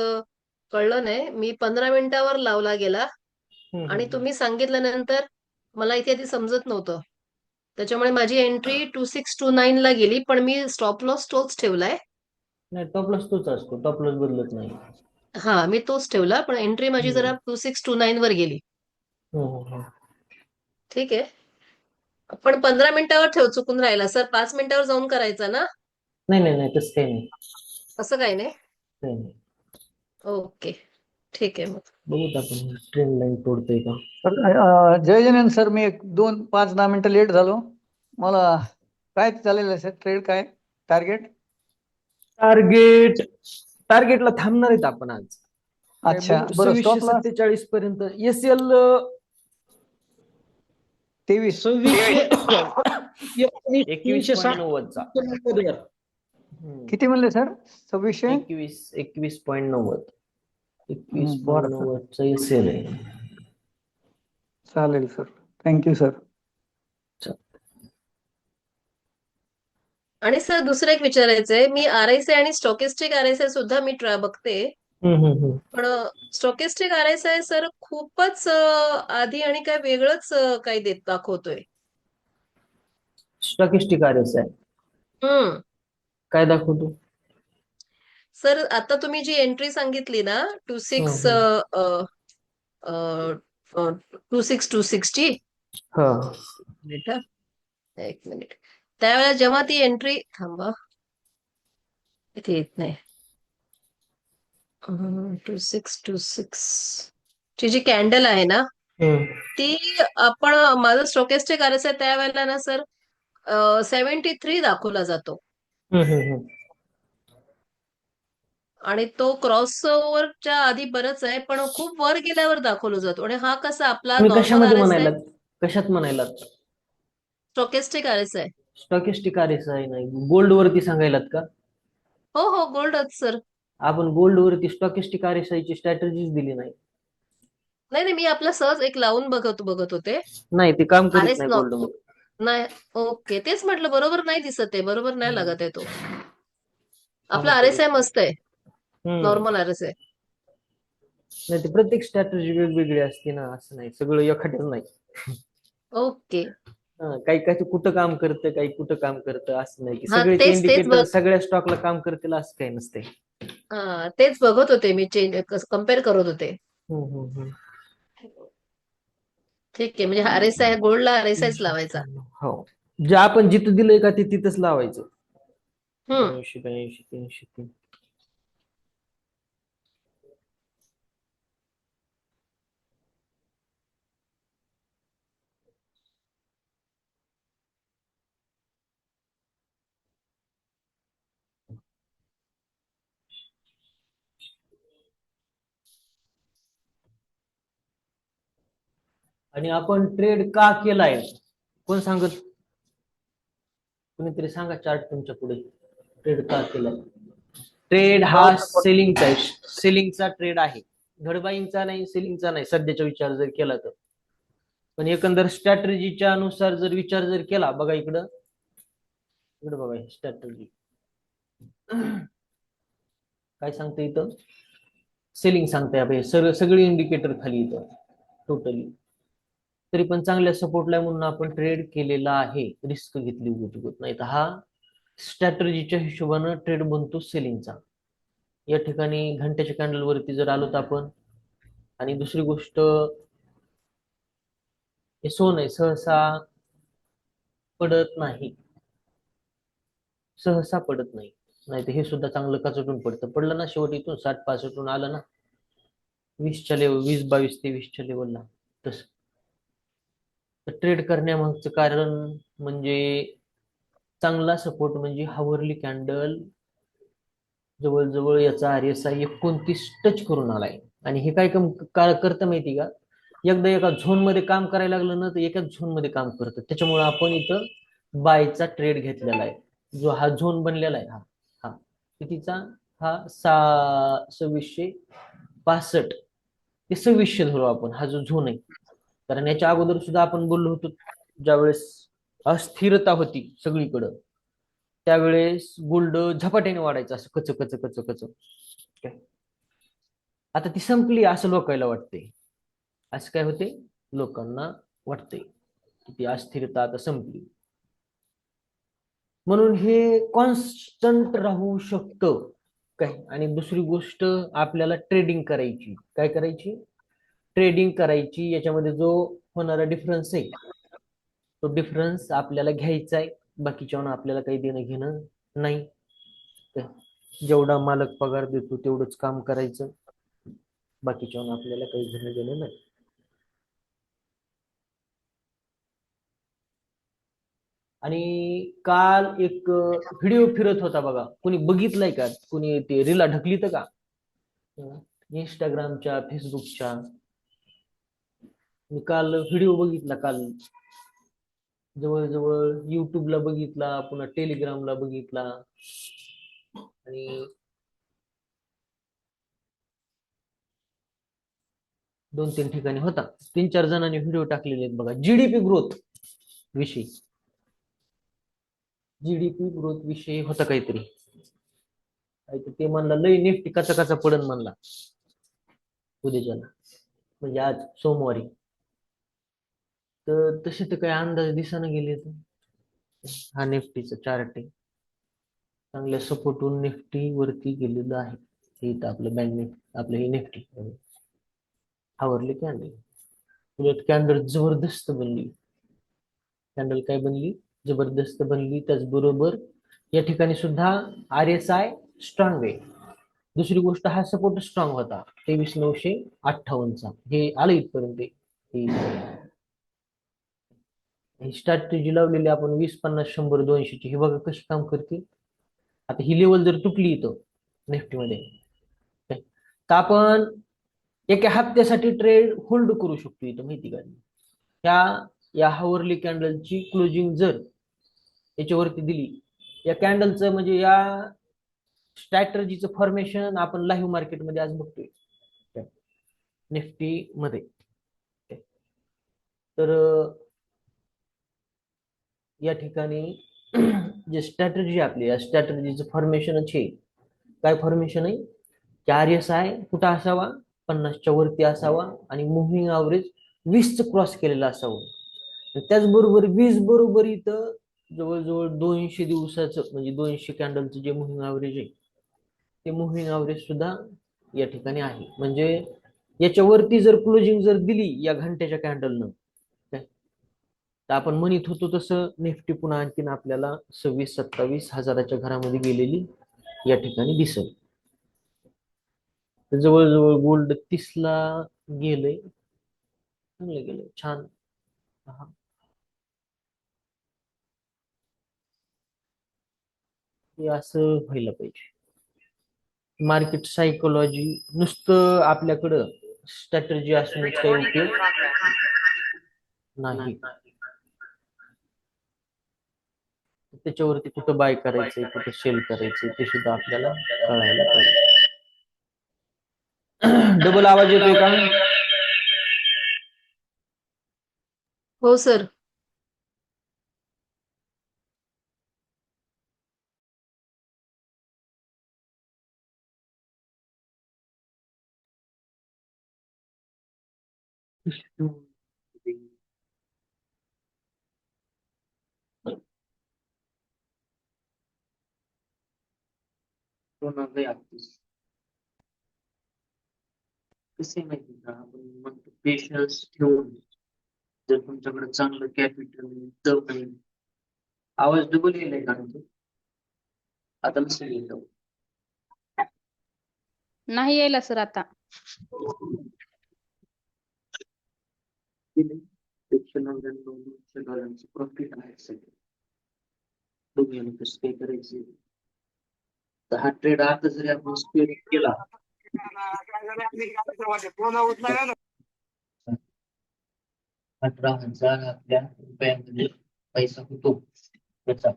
कळलं नाही. मी 15 मिनिटावर लावला गेला आणि तुम्ही सांगितल्यानंतर मला इथे आधी समजत नव्हतं. त्याच्यामुळे माझी एंट्री 2629 ला गेली, पण मी स्टॉप लॉस तोच ठेवलाय. नाही टॉप लॉस तोच असतो, टॉप लॉस बदलत नाही. हा मी तोच ठेवला, पण एंट्री माझी जरा 2629 वर गेली. हो हो हो. ठीक आहे. पण 15 मिनिटावर ठेव, चुकून राहिला सर. 5 मिनिटावर जाऊन करायचा ना? नाही नाही नाही तसं काही नाही. असं काही नाही. काही नाही. ओके ठीक आहे मग. बघूत आपण ट्रेंड लाईन तोडतोय का. जय जयन सर, मी एक 5-10 मिनिटं लेट झालो. मला काय चालेल सर, ट्रेड काय टार्गेट? टार्गेटला थांबणार आहेत आपण आज. अच्छा बरं. स्टॉप लॉस 2747 पर्यंत एसएल 23. 21.90 किती म्हणले सर? 2600? 21.90 बरं सर, 21.90 चा एसएल आहे. चालेल सर. Thank you sir. आणि सर दुसरं एक विचारायचंय, मी RSI आणि स्टॉकिस्टिक RSI सुद्धा मी बघते. पण स्टॉकिस्टिक RSI सर खूपच आधी आणि काय वेगळंच काही देत दाखवतोय. स्टॉकिस्टिक RSI काय दाखवतो सर? आता तुम्ही जी एंट्री सांगितली ना 26 260. हा एक मिनिट. त्यावेळेला जेव्हा ती एंट्री थांबा इथे येत नाही 2626 ची जी कॅन्डल आहे ना ती आपण माझं स्टोकेस्टिक आरएसआय त्यावेळेला ना सर 73 दाखवला जातो आणि तो क्रॉस ओव्हरच्या आधी बरंच आहे पण खूप वर गेल्यावर दाखवला जातो आणि हा कसा आपला तुम्ही नॉर्मल कशामध्ये आरएसआय म्हणायलात कशात म्हणायलात स्टोकेस्टिक आरएसआय स्टॉकिस्टिक आरएसआय नाही गोल्ड वरती सांगायलात का हो हो गोल्डच सर आपण गोल्ड वरती स्टॉकिस्टिक आरएसआय ची स्ट्रॅटेजीच दिली नाही नाही नाही मी आपला सहज एक लावून बघत होते नाही ते काम आर करीत एस नाही गोल्ड मध्ये नाही ओके तेच म्हटलं बरोबर नाही दिसत आहे बरोबर नाही लागत आहे तो काम आपला करीत आरएसआय मस्त आहे हम्म नॉर्मल आरएसआय नाही ते प्रत्येक स्ट्रॅटेजी वेगवेगळी असते ना असं नाही सगळं एखादच नाही ओके काही काही कुठं काम करतं काही कुठं काम करतं असं नाही की हा सगळेच तेच तेच इंडिकेटर सगळ्या स्टॉकला काम करतील असं काही नसते तेच बघत होते मी कम्पेअर करत होते हम्म. ठीक आहे म्हणजे आरएसआय गोल्डला आरएसआयच लावायचा हो जे आपण जिथं दिलंय का ते तिथंच लावायचं हम्म 82 83 303 आणि आपण ट्रेड का केलाय कोण सांगत कुणीतरी सांगा चार्ट तुमच्या पुढे ट्रेड का केलाय ट्रेड हा डाऊन सपोर्ट सेलिंगचा आहे सेलिंगचा ट्रेड आहे घडबाईंचा नाही सेलिंगचा नाही सध्याचा विचार जर केला तर पण एकंदर स्ट्रॅटेजीच्या अनुसार जर विचार जर केला बघा इकडं इकडं बघा स्ट्रॅटेजी काय सांगते इथं सेलिंग सांगते आपण सगळी इंडिकेटर खाली इथं टोटली तरी पण चांगल्या सपोर्टला म्हणून आपण ट्रेड केलेला आहे रिस्क घेतली उगत नाही तर हा स्ट्रॅटेजीच्या हिशोबानं ट्रेड बनतो सेलिंगचा या ठिकाणी घंट्याच्या कॅन्डल वरती जर आलो तर आपण आणि दुसरी गोष्ट हे सोन आहे सहसा पडत नाही सहसा पडत नाही नाही तर हे सुद्धा चांगलं कचटून पडलं ना शेवटी इथून 60-65 आलं ना 20च्या लेवल 20-22-23च्या लेवलला तस ट्रेड करण्यामागचं कारण म्हणजे चांगला सपोर्ट म्हणजे हावरली कॅन्डल जवळजवळ याचा आरएसआय 29 टच करून आलाय आणि हे काय करतं माहिती का एकदा एका झोन मध्ये काम करायला लागलं ना तर एकाच झोन मध्ये काम करतं त्याच्यामुळे आपण इथं बायचा ट्रेड घेतलेला आहे जो हा झोन बनलेला आहे हा हा कितीचा हा 2665 ते 2600 धरू आपण हा जो झोन आहे कारण याच्या अगोदर सुद्धा आपण बोललो होतो ज्यावेळेस अस्थिरता होती सगळीकडं त्यावेळेस गोल्ड झपाट्याने वाढायचं असं कच कच कच कच आता ती संपली असं लोकांना वाटते असं काय होते लोकांना वाटते की ती अस्थिरता आता संपली म्हणून हे कॉन्स्टंट राहू शकतं काय आणि दुसरी गोष्ट आपल्याला ट्रेडिंग करायची काय करायची ट्रेडिंग करायची याच्यामध्ये जो होणारा डिफरन्स आहे तो डिफरन्स आपल्याला घ्यायचा आहे बाकीच्या आपल्याला काही देणं घेणं नाही जेवढा मालक पगार देतो तेवढंच काम करायचं बाकीच्या आपल्याला काही घेणं देणं नाही आणि काल एक व्हिडिओ फिरत होता बघा कुणी बघितलाय का कुणी ते रीला ढकलीत का इंस्टाग्रामच्या फेसबुकच्या मी काल व्हिडिओ बघितला काल जवळजवळ युट्यूबला बघितला पुन्हा टेलिग्रामला बघितला आणि 2-3 ठिकाणी होता 3-4 जणांनी व्हिडिओ टाकलेले आहेत बघा जीडीपी ग्रोथ विषयी जीडीपी ग्रोथ विषयी होता काहीतरी ते म्हणला लय निफ्टी कसा कसा पडन म्हणला उद्याच्याला म्हणजे आज सोमवारी तर तसे तर काही अंदाज दिसाना गेले तर हा निफ्टीचा चार्ट आहे चांगल्या सपोर्टून निफ्टी वरती गेलेलं आहे हे इथं आपलं बँक निफ्टी आपलं हे निफ्टी आवरले कॅन्डल उलट कॅन्डल जबरदस्त बनली कॅन्डल काय बनली जबरदस्त बनली. त्याचबरोबर या ठिकाणी सुद्धा RSI स्ट्रॉंग आहे. दुसरी गोष्ट, हा सपोर्ट स्ट्रॉंग होता 23,958चा. हे आलं इथपर्यंत. ही स्ट्रॅटेजी लावलेली आपण 20, 50, 100, 200ची. हे बघा कशी काम करते. आता ही लेवल जर तुटली इथं निफ्टीमध्ये, तर आपण एका हप्त्यासाठी ट्रेड होल्ड करू शकतो इथं, माहिती का. या हावरली कॅन्डलची क्लोजिंग जर याच्यावरती दिली, या कॅन्डलचं म्हणजे या स्ट्रॅटर्जीचं फॉर्मेशन आपण लाईव्ह मार्केटमध्ये आज बघतोय निफ्टी मध्ये. तर या ठिकाणी जे स्ट्रॅटर्जी आपली, या स्ट्रॅटर्जीचं फॉर्मेशनच आहे. काय फॉर्मेशन आहे की RSI कुठं असावा, 50च्या वरती असावा आणि मुव्हिंग ॲव्हरेज 20चं क्रॉस केलेलं असावं. त्याचबरोबर 20 बरोबर इथं जवळजवळ 200 दिवसाचं म्हणजे 200 कॅन्डलचं जे मुव्हिंग ॲव्हरेज आहे, ते मुव्हिंग ॲव्हरेज सुद्धा या ठिकाणी आहे. म्हणजे याच्यावरती जर क्लोजिंग जर दिली या घंट्याच्या कॅन्डलनं, तर आपण म्हणत होतो तसं निफ्टी पुन्हा आणखीन आपल्याला 26-27 हजाराच्या घरामध्ये गेलेली या ठिकाणी दिसेल. जवळजवळ गोल्ड 30ला गेलंय. चांगलं गेलंय, छान. हे असं व्हायला पाहिजे. मार्केट सायकोलॉजी नुसतं आपल्याकडं स्ट्रॅटर्जी असूनच काही उपयोग नाही. त्याच्यावरती कुठं बाय करायचंय, कुठं सेल करायचंय ते सुद्धा आपल्याला कळायला पाहिजे. डबल आवाज येतोय का? हो सर. कसे माहिती का, आपण म्हणतो पेशन्स ठेवून जर तुमच्याकडे चांगलं कॅपिटल आवाज डबल येईल का तो? आता नसेल येतो. नाही यायला सर आता. $200 प्रॉफिट आहे सगळं. दोघांनी कसं काय करायचं. तर हा ट्रेड आता जरी आपण स्पेअर केला, 18,000 आपल्या रुपयांमध्ये पैसा होतो त्याचा.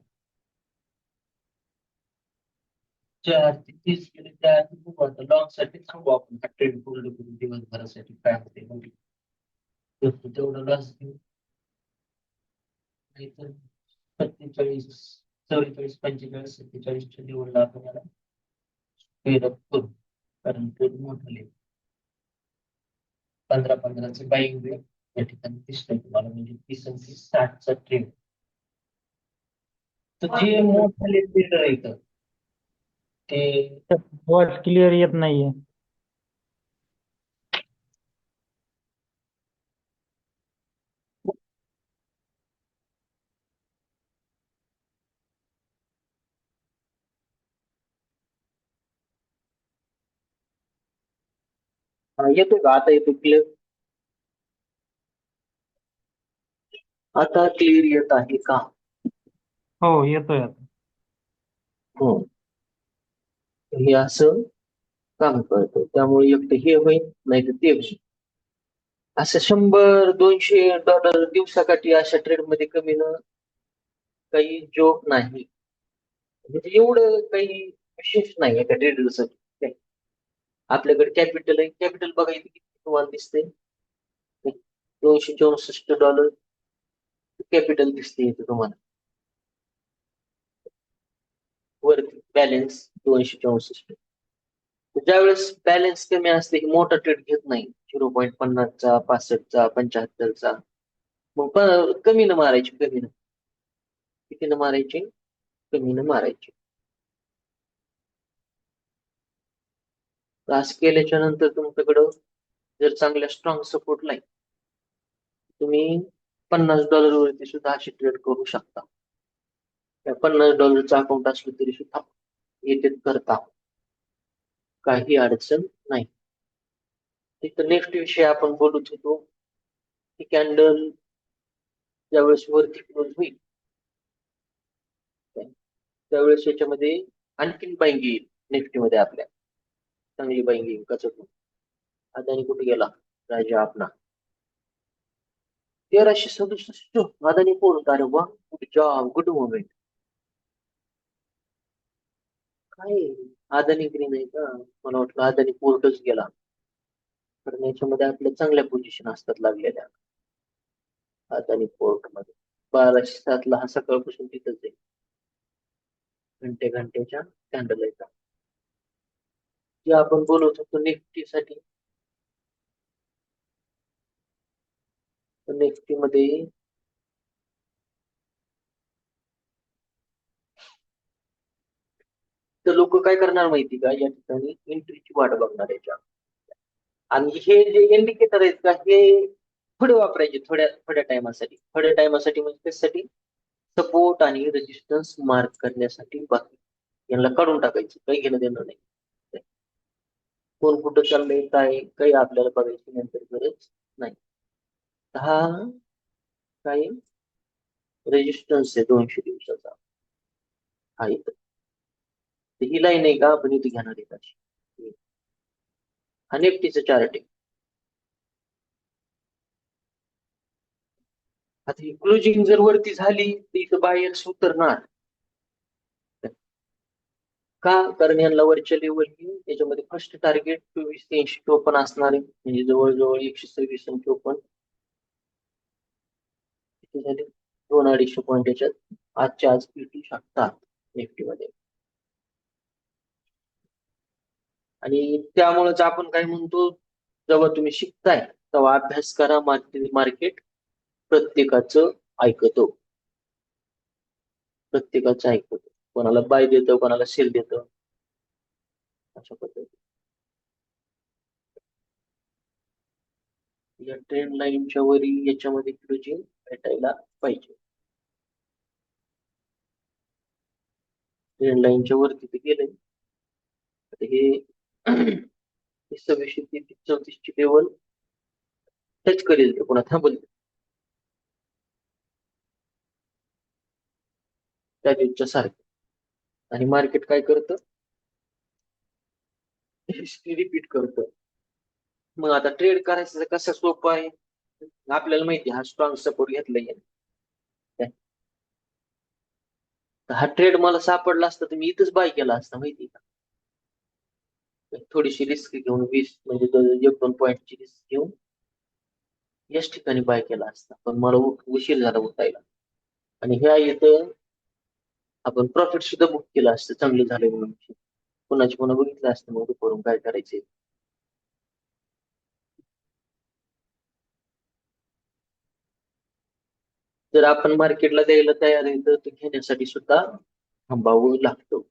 4 ते 30 केले त्या लॉंग साठी थांबू आपण. हा ट्रेड होल्ड करून दिवसभरासाठी काय होते तेवढं लॉस घेऊ. नाहीतर 47, 44, 45, 47च्या लेवलला आपल्याला ट्रेड अप करू. कारण ट्रेड मोठं लेवल 15-15चे बाईंग वेळ या ठिकाणी दिसतंय तुम्हाला. म्हणजे 30 आणि 30, 60चा ट्रेड. तर जे मोठे ट्रेडर येतं ते वॉइस क्लिअर येत नाहीये. येतोय का? आता येतो क्लिअर? आता क्लिअर येत आहे का? हो येतोय आता. हो. हे असं काम करतं. त्यामुळे एक तर हे होईल, नाही तर ते होईल. असं $100-200 दिवसाकाठी अशा ट्रेड मध्ये कमी न काही जोक नाही. म्हणजे एवढं काही विशेष नाही एका ट्रेडरसाठी. आपल्याकडे कॅपिटल आहे. कॅपिटल बघा इथे किती तुम्हाला दिसते. $264 कॅपिटल दिसते इथे तुम्हाला. वरती बॅलन्स 264. ज्यावेळेस बॅलन्स कमी असते की मोठा ट्रेड घेत नाही. 0.50चा, 65चा, 75चा. मग कमी न मारायची, कमी न. किती न मारायची? कमी न मारायची. असं केल्याच्या नंतर तुमच्याकडं जर चांगल्या स्ट्रॉंग सपोर्ट नाही, तुम्ही $50 वरती सुद्धा अशी ट्रेड करू शकता. $50 अकाउंट असलं तरी सुद्धा येते करता काही अडचण नाही. तिथं नेक्स्ट विषय आपण बोलत होतो की कॅन्डल ज्यावेळेस वरती क्लोज होईल त्यावेळेस याच्यामध्ये आणखीन बाईंग येईल. निफ्टीमध्ये आपल्या चांगली बाईंग येईल. कसं अदानी कुठे गेला राजा आपला 1367 अदानी पोर्ट. अरे वा, गुड जॉब, गुड मुवमेंट. काय अदानी ग्रीन आहे का? मला वाटलं अदानी पोर्टच गेला. कारण याच्यामध्ये आपल्या चांगल्या पोझिशन असतात लागलेल्या अदानी पोर्ट मध्ये. 1207 हा सकाळपासून तिथंच आहे. घंटेच्या कॅन्डल आहे. जे आपण बोलत होतो निफ्टी साठी, निफ्टी मध्ये तर लोक काय करणार माहिती का, या ठिकाणी एंट्रीची वाट बघणार याच्या. आणि हे जे इंडिकेटर आहेत का, हे थोडे वापरायचे थोड्या थोड्या टायमासाठी म्हणजे त्यासाठी सपोर्ट आणि रेजिस्टन्स मार्क करण्यासाठी. बाकी यांना काढून टाकायचं, काही घेणं देणं नाही. कोण कुठं चाललंय काय काही आपल्याला बघायची नंतर गरज नाही. हा काही रेजिस्टन्स आहे 200 दिवसाचा. हा इथं ही लाईन आहे का आपण इथे घेणार आहे का? हा निफ्टीचं चार्ट आहे. आता ही क्लोजिंग जर वरती झाली तर इथं बायर्स उतरणार का? कारण यांना वरच्या लेवल याच्यामध्ये फर्स्ट टार्गेट 24,80 असणार आहे. म्हणजे जवळजवळ 126 आणि 54 झाले. 200-250 पॉईंट याच्यात आजच्या आज भेटू शकतात निफ्टी मध्ये. आणि त्यामुळेच आपण काय म्हणतो, जेव्हा तुम्ही शिकताय तेव्हा अभ्यास करा. मार्केट प्रत्येकाचं ऐकतो. कोणाला बाय देतं, कोणाला सेल देतं, अशा पद्धती. या ट्रेंड लाईनच्या वरी याच्यामध्ये क्लोजिंग भेटायला पाहिजे. ट्रेंड लाईनच्या वरती ते गेले. हे 2634 ची लेवल टच करेल ते पुन्हा थांबल त्या दिवसच्या सारखं. आणि मार्केट काय करतं, हिस्ट्री रिपीट करतं. मग आता ट्रेड करायचं कसं सोपं आहे आपल्याला माहिती. हा स्ट्रॉंग सपोर्ट घेतलाय. हा ट्रेड मला सापडला असता तर मी इथंच बाय केला असता माहिती का. थोडीशी रिस्क घेऊन 20 म्हणजे 1-2 पॉईंटची रिस्क घेऊन याच ठिकाणी बाय केला असता. पण मला उशीर झाला उठायला. आणि ह्या इथं आपण प्रॉफिट सुद्धा बुक केलं असतं चांगलं झालं म्हणून. पुन्हा बघितलं असतं मग करून काय करायचंय. जर आपण मार्केटला द्यायला तयार आहे तर घेण्यासाठी सुद्धा थांबावं लागतं.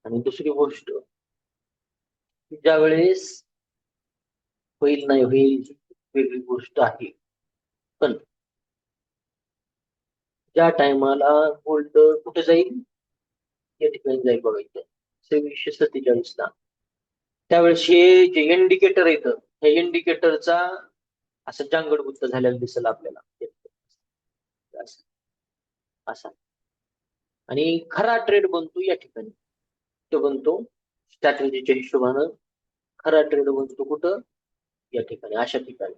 आणि दुसरी गोष्ट, ज्या वेळेस होईल नाही होईल वेगळी गोष्ट आहे, पण ज्या टायमाला गोल्ड कुठे जाईल या ठिकाणी जाईल बघायचं 2647 ला. त्यावेळेस हे जे इंडिकेटर येतं त्या इंडिकेटरचा असं जांगडबुद्ध झालेला दिसेल आपल्याला असा. आणि खरा ट्रेड बनतो या ठिकाणी. तो बनतो स्ट्रॅटेजीच्या हिशोबानं. खरा ट्रेड बनतो कुठं, या ठिकाणी, अशा ठिकाणी.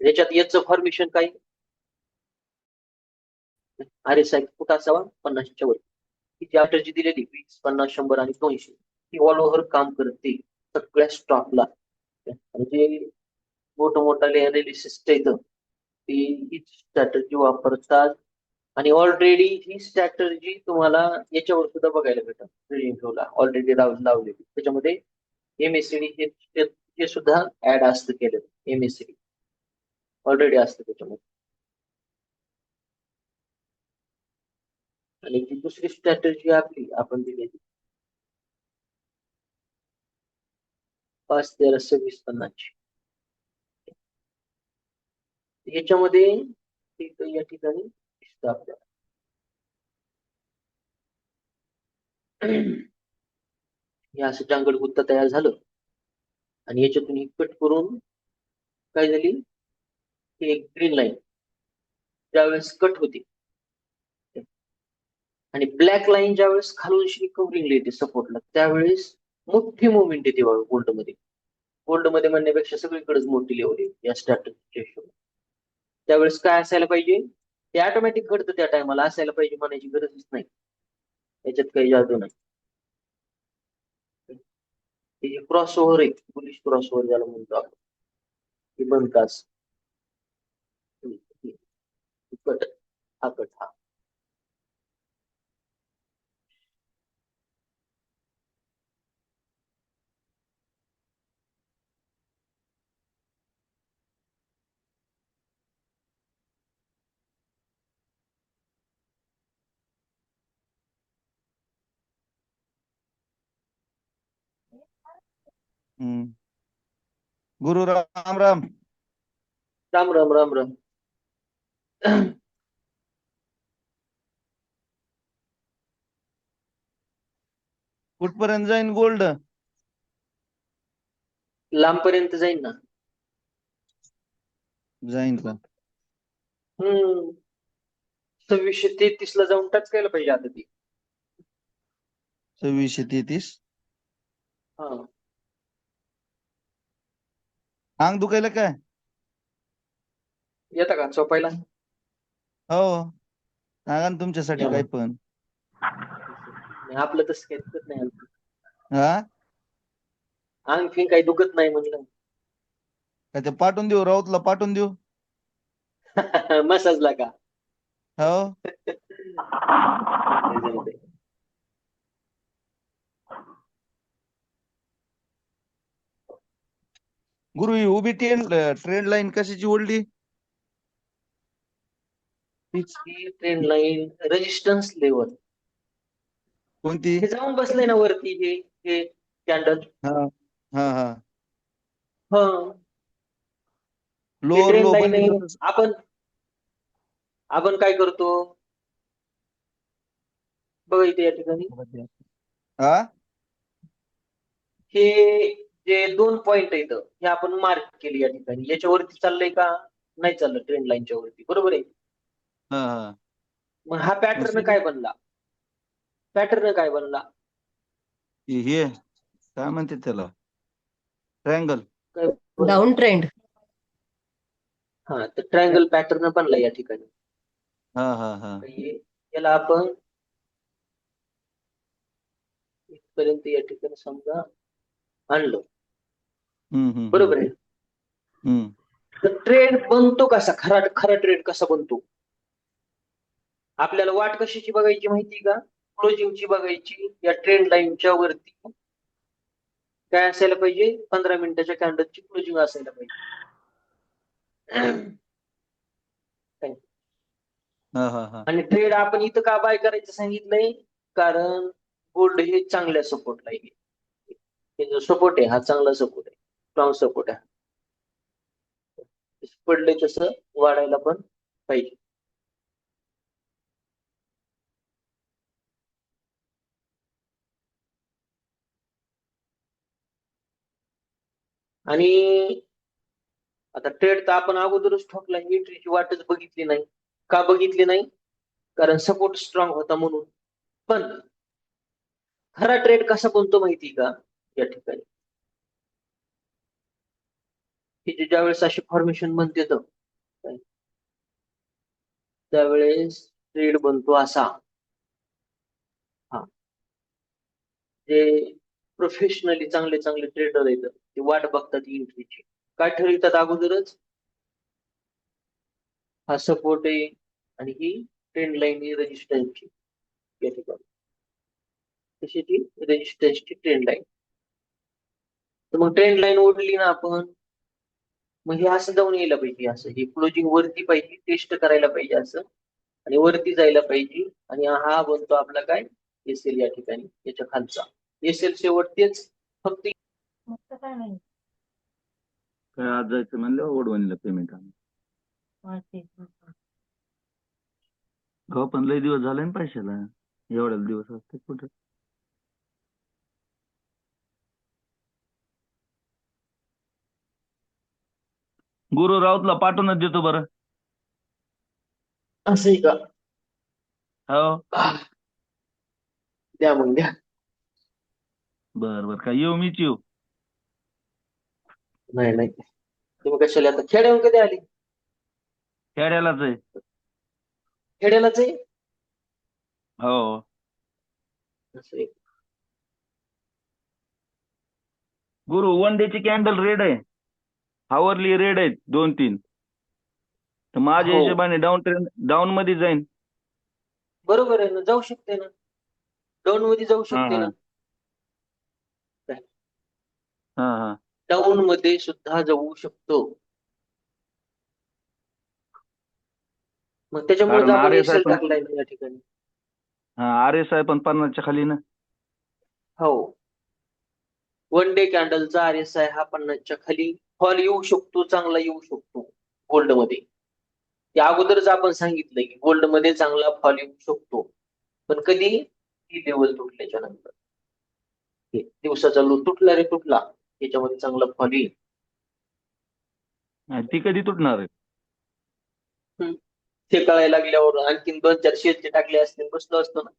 याच्यात याचं फॉर्मेशन काय, RSI कुठं असावा 50च्या वर. ही स्ट्रॅटेजी दिलेली 20, 50, 100 आणि 200 ही ऑल ओव्हर काम करते सगळ्या स्टॉकला. म्हणजे मोठमोठाले अनालिसिस्ट येतं ते ही स्ट्रॅटेजी वापरतात. आणि ऑलरेडी ही स्ट्रॅटेजी तुम्हाला याच्यावर सुद्धा बघायला भेटत. ट्रेडिंग फ्लोला ऑलरेडी लावलेली. त्याच्यामध्ये MACD हे सुद्धा ऍड असतं केलं. MACD ऑलरेडी असतं त्याच्यामध्ये. आणि ती दुसरी स्ट्रॅटेजी आपली आपण दिलेली 5, 13, 26, 50. याच्यामध्ये या ठिकाणी दिसतं आपल्याला. हे असं जांगड गुत्ता तयार झालं आणि याच्यातून ही कट करून काय झाली, ही एक ग्रीन लाईन ज्यावेळेस कट होते आणि ब्लॅक लाईन ज्यावेळेस खालून कव्हरिंगला येते सपोर्टला, त्यावेळेस मोठी मुवमेंट येते बघा गोल्डमध्ये. गोल्डमध्ये म्हणण्यापेक्षा सगळीकडेच मोठी लेवल येते या स्ट्रॅटेजीच्या हिशोबाने. त्यावेळेस काय असायला पाहिजे, ते ऑटोमॅटिक घडतं त्या टायमाला, असायला पाहिजे म्हणायची गरजच नाही, याच्यात काही जादू नाही. हे जे क्रॉस ओव्हर आहे, बुलिश क्रॉस ओव्हर ज्याला म्हणतो आपण, हे बंद तास कट, हा कट, हा गुरु राम राम. राम राम राम राम. कुठपर्यंत जाईन गोल्ड? लांबपर्यंत जाईल ना. जाईन का? 2633 ला जाऊन टचकायला पाहिजे आता ती. 2633. हा, अंग दुखायला काय? येता का चोपायला? हो, सांगा ना तुमच्यासाठी या काय मग. पण. नाही, आपलं तसं काही दुखत नाही. हा, अंग फिंग काही दुखत नाही म्हणलं. काय ते पाठवून देऊ, राऊतला पाठवून देऊ? मसाजला का? हो, जाऊ दे. गुरु ही उभी ट्रेंड लाईन कशाची ओढली? ट्रेंड लाईन रेजिस्टन्स लेवल कोणती? हे जाऊन बसलंय ना वरती, हे कॅन्डल. हा हा हा, हा, हे लोअर ट्रेंड लो लाईन आहे. बघितलं. आपण आपण काय करतो बघा इथे या ठिकाणी, हा, हे जे 2 पॉइंट आहेत हे आपण मार्क केले या ठिकाणी. याच्यावरती चाललंय का? नाही चाललं ट्रेंड लाईनच्या वरती, बरोबर आहे. हा हा. मग हा पॅटर्न काय बनला? पॅटर्न काय बनला? हे काय म्हणते त्याला, ट्रायंगल. काय बनला? Down trend. हा, तर ट्रायंगल पॅटर्न बनला या ठिकाणी. हा हा हा. याला आपण इथपर्यंत या ठिकाणी समजा आणलं, बरोबर आहे. हम्म. तर ट्रेंड बनतो कसा, खरा खरा ट्रेंड कसा बनतो? आपल्याला वाट कशाची बघायची माहिती का? क्लोजिंगची बघायची. या ट्रेंड लाईनच्या वरती काय असायला पाहिजे? 15 मिनिटाच्या कॅन्डलची क्लोजिंग असायला पाहिजे. हा हा हा. आणि ट्रेड आपण इथं का बाय करायचं सांगितलंय? कारण गोल्ड हे चांगल्या सपोर्टला आहे. हे जो सपोर्ट आहे हा चांगला सपोर्ट आहे, स्ट्रॉंग सपोर्ट आहे. पडले तसं वाढायला पण पाहिजे. आणि आता ट्रेड तर आपण अगोदरच ठोकला, एंट्रीची वाटच बघितली नाही. का बघितली नाही? कारण सपोर्ट स्ट्रॉंग होता म्हणून. पण खरा ट्रेड कसा बनतो माहिती का? या ठिकाणी की ज्यावेळेस अशी फॉर्मेशन बनते त्यावेळेस ट्रेड बनतो असा. हा, जे प्रोफेशनली चांगले चांगले ट्रेडर आहेत ते वाट बघतात एंट्रीची. काय ठरवितात अगोदरच? हा सपोर्ट आहे आणि ही ट्रेंड लाईन आहे रेजिस्टन्सची या ठिकाणी. कशाची? रेजिस्टन्सची ट्रेंड लाईन. तर मग ट्रेंड लाईन ओढली ना आपण, मग हे असं जाऊन यायला पाहिजे, असं हे क्लोजिंग वरती पाहिजे, टेस्ट करायला पाहिजे असं, आणि वरती जायला पाहिजे. आणि हा बनतो आपला काय? एसएल या ठिकाणी, याच्या खालचा एसएल शेवटतेच फक्त. काय आज जायचं म्हणलं ओढवणीला पेमेंट. हो पण लय दिवस झाले ना पैशाला, एवढ्या दिवस असते कुठं. गुरु राऊतला पाठवूनच देतो बरं. असं आहे का? हो द्या मग द्या. बर बर, काय येऊ मीच येऊ. नाही नाही, तुम्ही कशाला आता खेड्यावर कधी आली? खेड्यालाच आहे. खेड्यालाच आहे. हो असं आहे. गुरु, वन डे ची कॅन्डल रेड आहे, हावरली रेड आहेत 2-3. तर माझ्या हो. हिशोबाने डाऊन मध्ये जाईन. बरोबर आहे ना, जाऊ शकते ना, डाऊन मध्ये जाऊ हा शकते हा ना, हा हा डाऊन मध्ये सुद्धा जाऊ शकतो. मग त्याच्यामुळेच कारण आपण RSI एसएल पण, टाकलाय ना या ठिकाणी. हा RSI पण 50च्या खाली ना. हो, वन डे कॅन्डलचा RSI हा 50च्या खाली फॉल येऊ शकतो, चांगला येऊ शकतो गोल्ड मध्ये. या अगोदरच आपण सांगितलंय की गोल्ड मध्ये चांगला फॉल येऊ शकतो, पण कधी? ही लेवल तुटल्याच्या नंतर. दिवसाचा लो तुटला रे तुटला, याच्यामध्ये चांगला फॉल येईल. ती कधी तुटणार आहे? ते कळायला लागल्यावर आणखीन 2-4 शेअरचे टाकले असते, बसलो असतो ना.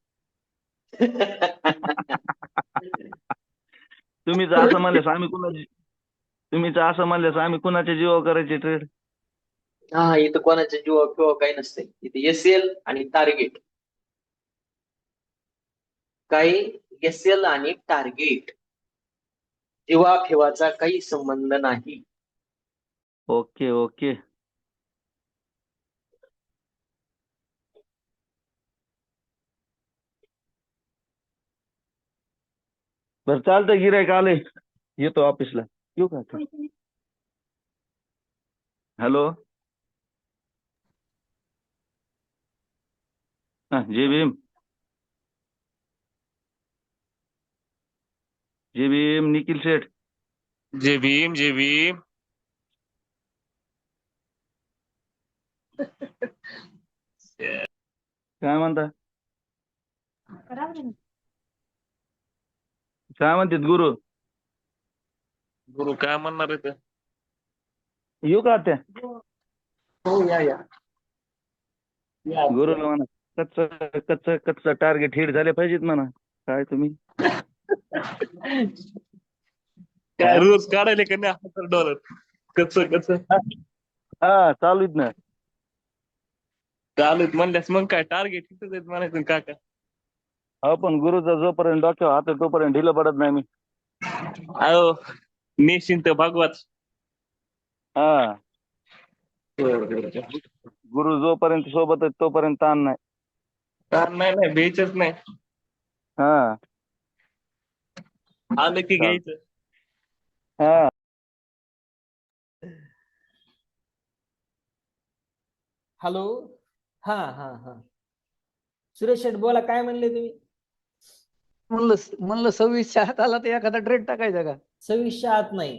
तुम्हीच असं म्हणल्यास आम्ही कुणाची, तुम्हीच असं म्हणल्यास आम्ही कुणाच्या जीवावर करायचे ट्रेड? हा, इथं कोणाच्या जीवा किंवा काही नसते, इथे एसएल आणि टार्गेट. काही एसएल आणि टार्गेट, जीवा ठेवाचा काही संबंध नाही. Okay okay. बरं चालतंय, गिरायक आलंय, येतो ऑफिसला. येऊ का? हॅलो, हा जय भीम. जय भीम निखिल शेठ. जय भीम जय भीम. काय म्हणता? काय म्हणतात गुरु? गुरु काय म्हणणार आहे? येऊ का त्या? हो, या या. गुरुला म्हणा कच्च टार्गेट हिट झाले पाहिजेत म्हणा. काय तुम्ही काय रोज काढायला का नाही $1,000 कच हा चालू आहेत ना. चालूच म्हणल्यास मग काय टार्गेट तिथंच आहेत म्हणायचं काका. हो पण गुरुचा जोपर्यंत डोक्यावर हात आहे तोपर्यंत ढिलं पडत नाही मी. अहो निश्चिंत भागवत. हा, गुरु जोपर्यंत सोबत आहे तोपर्यंत ताण नाही. नाही नाही घ्यायचंच नाही. हा आलं की घ्यायचं. हा. हॅलो. हा हा हा, सुरेश शेठ बोला, काय म्हणले तुम्ही? म्हणलं 26च्या हात आला तर एखादा ट्रेड टाकायचा का? 26च्या आत नाही,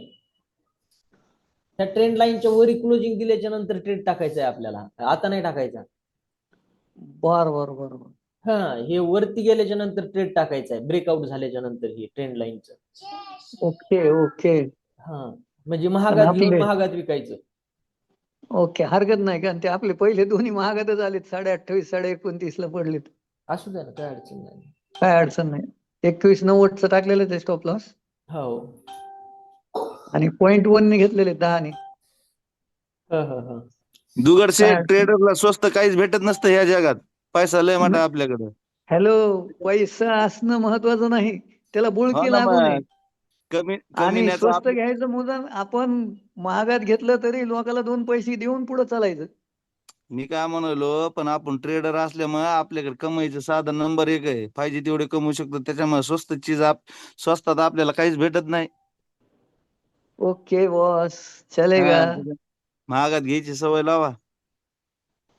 त्या ट्रेंड लाईनच्या वरी क्लोजिंग दिल्याच्या नंतर ट्रेड टाकायचा आहे आपल्याला, आता नाही टाकायचा. बर बर बर बर. हा, हे वरती गेल्याच्या नंतर ट्रेड टाकायचा आहे, ब्रेकआउट झाल्याच्या नंतर ही ट्रेंड लाईनचं. Okay okay. हा, म्हणजे आणि महागात घेऊन आपले महागात विकायचं. ओके, हरकत नाही का? आणि ते आपले पहिले दोन्ही महागातच आलेत, 28.5 29.ला पडलेत. असू द्या ना, काय अडचण नाही. काय अडचण नाही. 21.90चं टाकलेलं ते स्टॉप लॉस. हो. आणि 0.1 ने घेतलेले 10 ने. दुगड काय शेठ, अडचण? ट्रेडरला स्वस्त काहीच भेटत नसतं या जगात. पैसा लय मोठा आपल्याकडे. हॅलो, पैसा असणं महत्वाचं नाही, त्याला हो बुळकी ना लागू नये. मग कमी आणि कमीण्याचा स्वस्त घ्यायचं मुदाम आपण महागात घेतलं तरी लोकांना 2 पैसे देऊन पुढे चालायचं. मी काय म्हणालो, पण आपण ट्रेडर असल्यामुळे आपल्याकडे कमाईचं साधन नंबर 1 आहे. पाहिजे तेवढे कमवू शकतो. त्याच्यामुळे स्वस्त चीज स्वस्तात आपल्याला काहीच भेटत नाही. ओके बॉस, चलेगा. हा, महागात घ्यायची सवय लावा.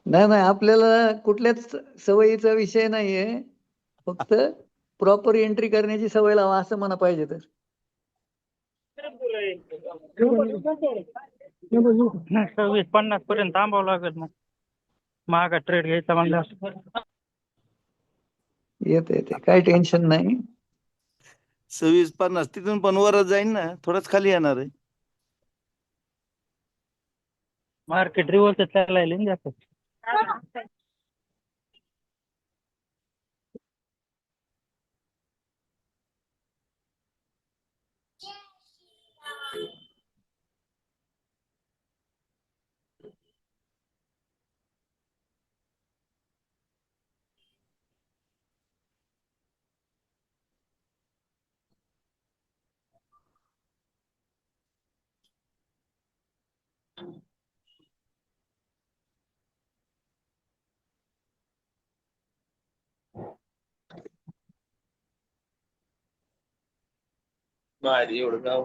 नाही नाही, आपल्याला कुठल्याच सवयीचा विषय नाहीये, फक्त प्रॉपर एंट्री करण्याची सवय लावा, असं म्हणा पाहिजे तर. 26 50 पर्यंत थांबावं लागेल मग महागा ट्रेड घ्यायचा म्हणल्यावर. येते येते, काही टेन्शन नाही. 26 50 तिथून पण वरच जाईन ना, थोडंच खाली येणार आहे. मार्केट रिव्हर्स चाललाय ना जास्त. नाही एवढं गाव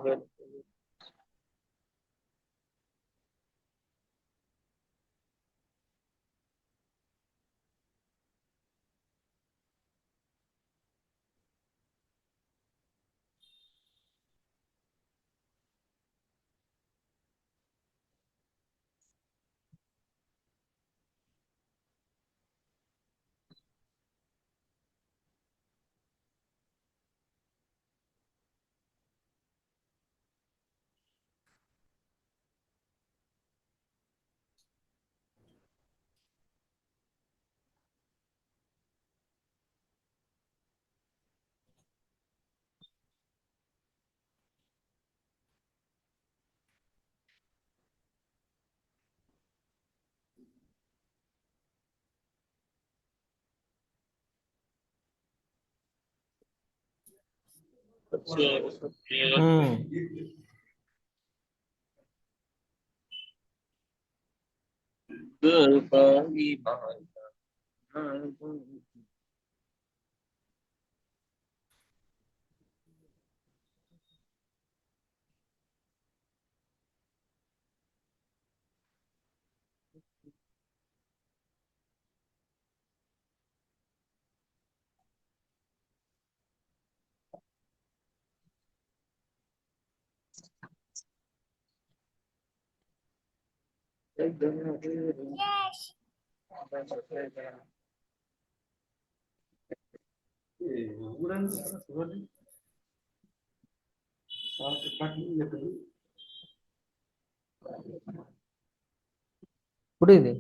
कुठे आहे ते?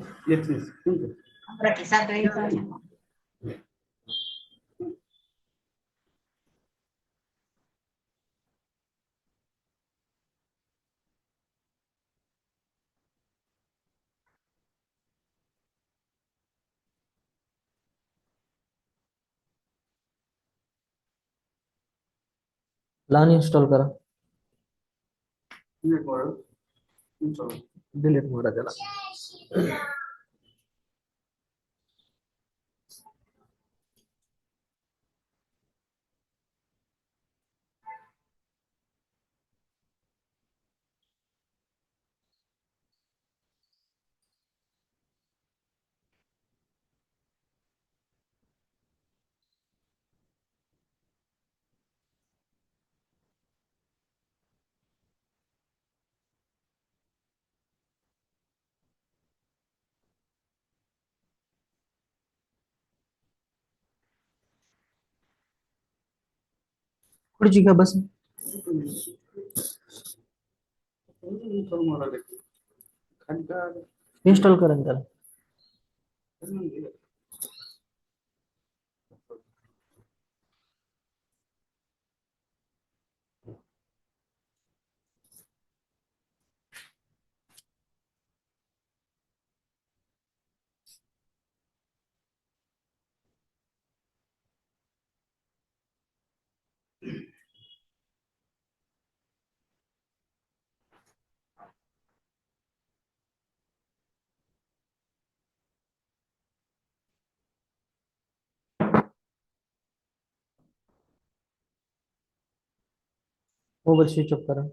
लहान इन्स्टॉल करा. डिलीट मारा त्याला. खुर्ची का बस इन्स्टॉल करा ना त्याला. मोबाईल स्विच ऑफ करा.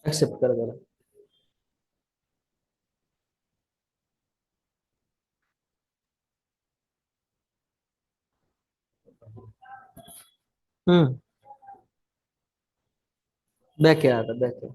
ऍक्सेप्ट करा जरा. बॅक आहे आता, बॅक आहे.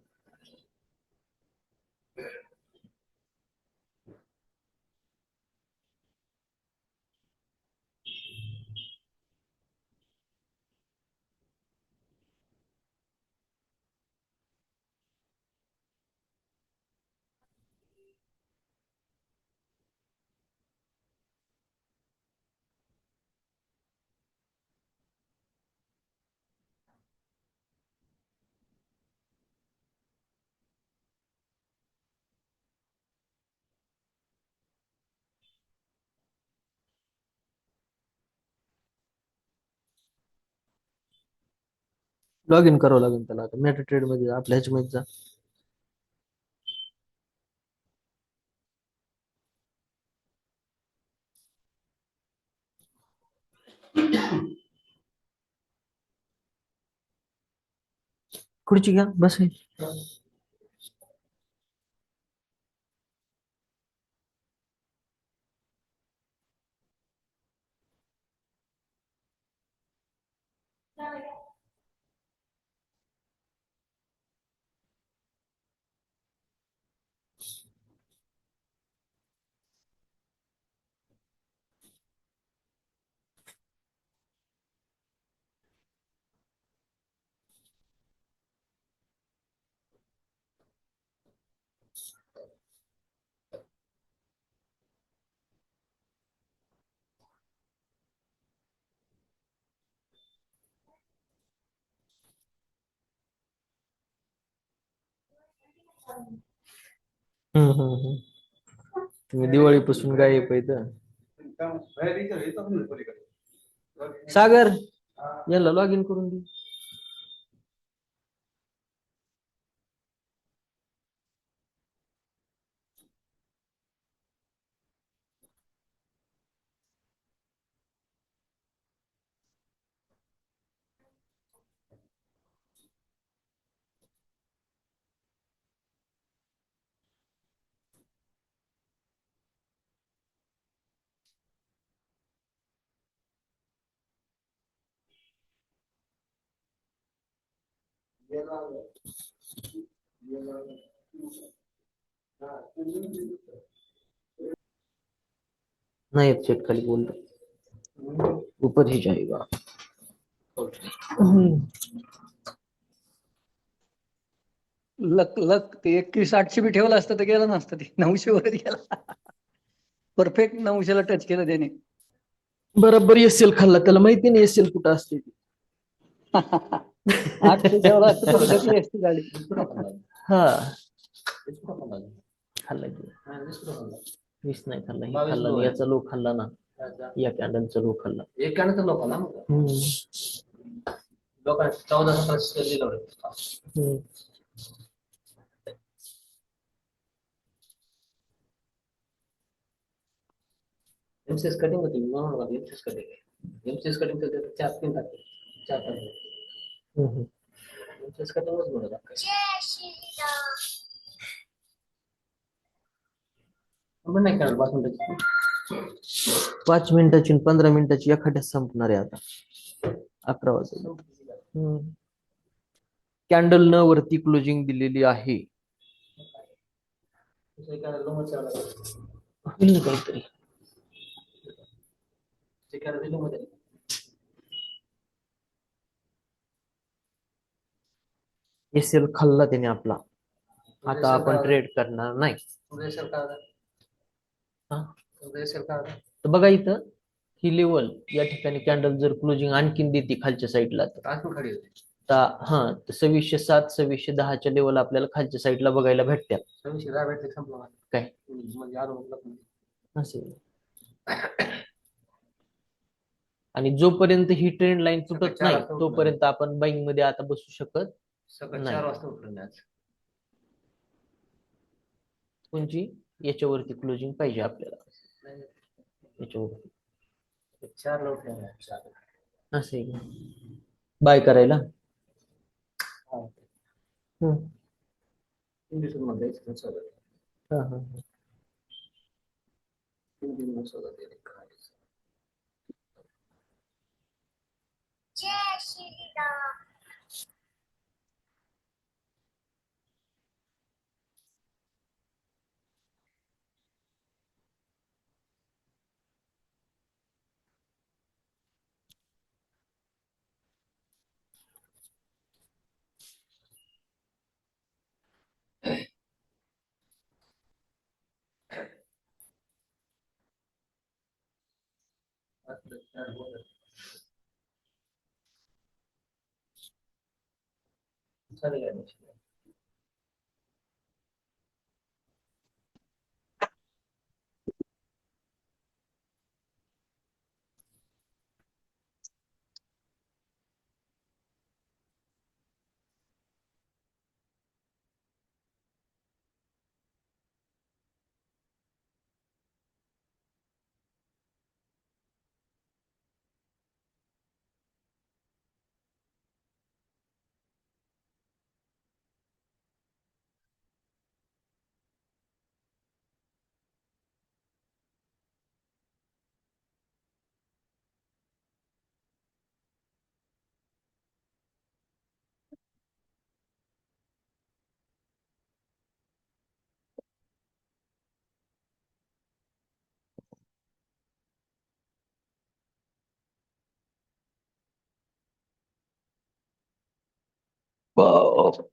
लॉग इन करावं लागेल त्याला आता. मेटा ट्रेड मध्ये जा, आपल्या ह्याच्यामध्ये जा. खुर्ची घ्या, बस. तुम्ही दिवाळीपासून गायब आहे इथं. सागर, याला लॉग इन करून दे. नहीं चेक खाली बोल रहा ऊपर ही जाएगा. लक लक ते 21,800 बी ठेवलं असतं तर गेलं नसतं, ते 900 वर गेला. परफेक्ट 900 ला टच केलं त्याने. बरोबर एसएल खाल्ला, त्याला माहिती नाही एसएल कुठं असते ती. 800 ठेवलं असतं तरी ढकली असती गाडी. हा खाल्ला की वीस नाही खाल्ला, हे खाल्ला आणि याचा लो खाल्ला ना, या कॅन्डलचा लो खाल्ला. एक कॅन्डलचा लो खाल्ला लोकांना 14-17 दिलं होतं. एमसीएस कटिंग होती म्हणून एमसीएस कटिंग तर 4-3 टाकले 4 टाकले एमसीएस कटिंगच म्हणत आपण नाही करणार 5 मिनिटाची 5 मिनिटाची 15 मिनिटाची एखाद्या संपणार आहे आता. 11 वाजता कॅन्डल न वरती क्लोजिंग दिलेली आहे. होईल ना काहीतरी. एसएल खाल्ला त्याने आपला. आता आपण ट्रेड करणार नाही. तर बघा इथं ही लेवल या ठिकाणी कॅन्डल जर क्लोजिंग आणखीन देते खालच्या साईडला तर हा 2607 2610 लेवल आपल्याला खालच्या साईडला बघायला भेटतात. 2610 भेटले संपला काय म्हणजे आलो असेल. आणि जोपर्यंत ही ट्रेंड लाईन तुटत नाही तोपर्यंत आपण बाईंग मध्ये आता बसू शकत सकाळी नाही. 4 वाजता उठलो आज. कोणची याच्यावरती क्लोजिंग पाहिजे आपल्याला, याच्यावरती 4 ला उठलो असे बाय करायला. तीन दिवसांमध्ये एक्सपिरियन्स सौदा दिला. हा, हा, हा. 3 दिवस सौदा दिला. चालेल आहे. बाप.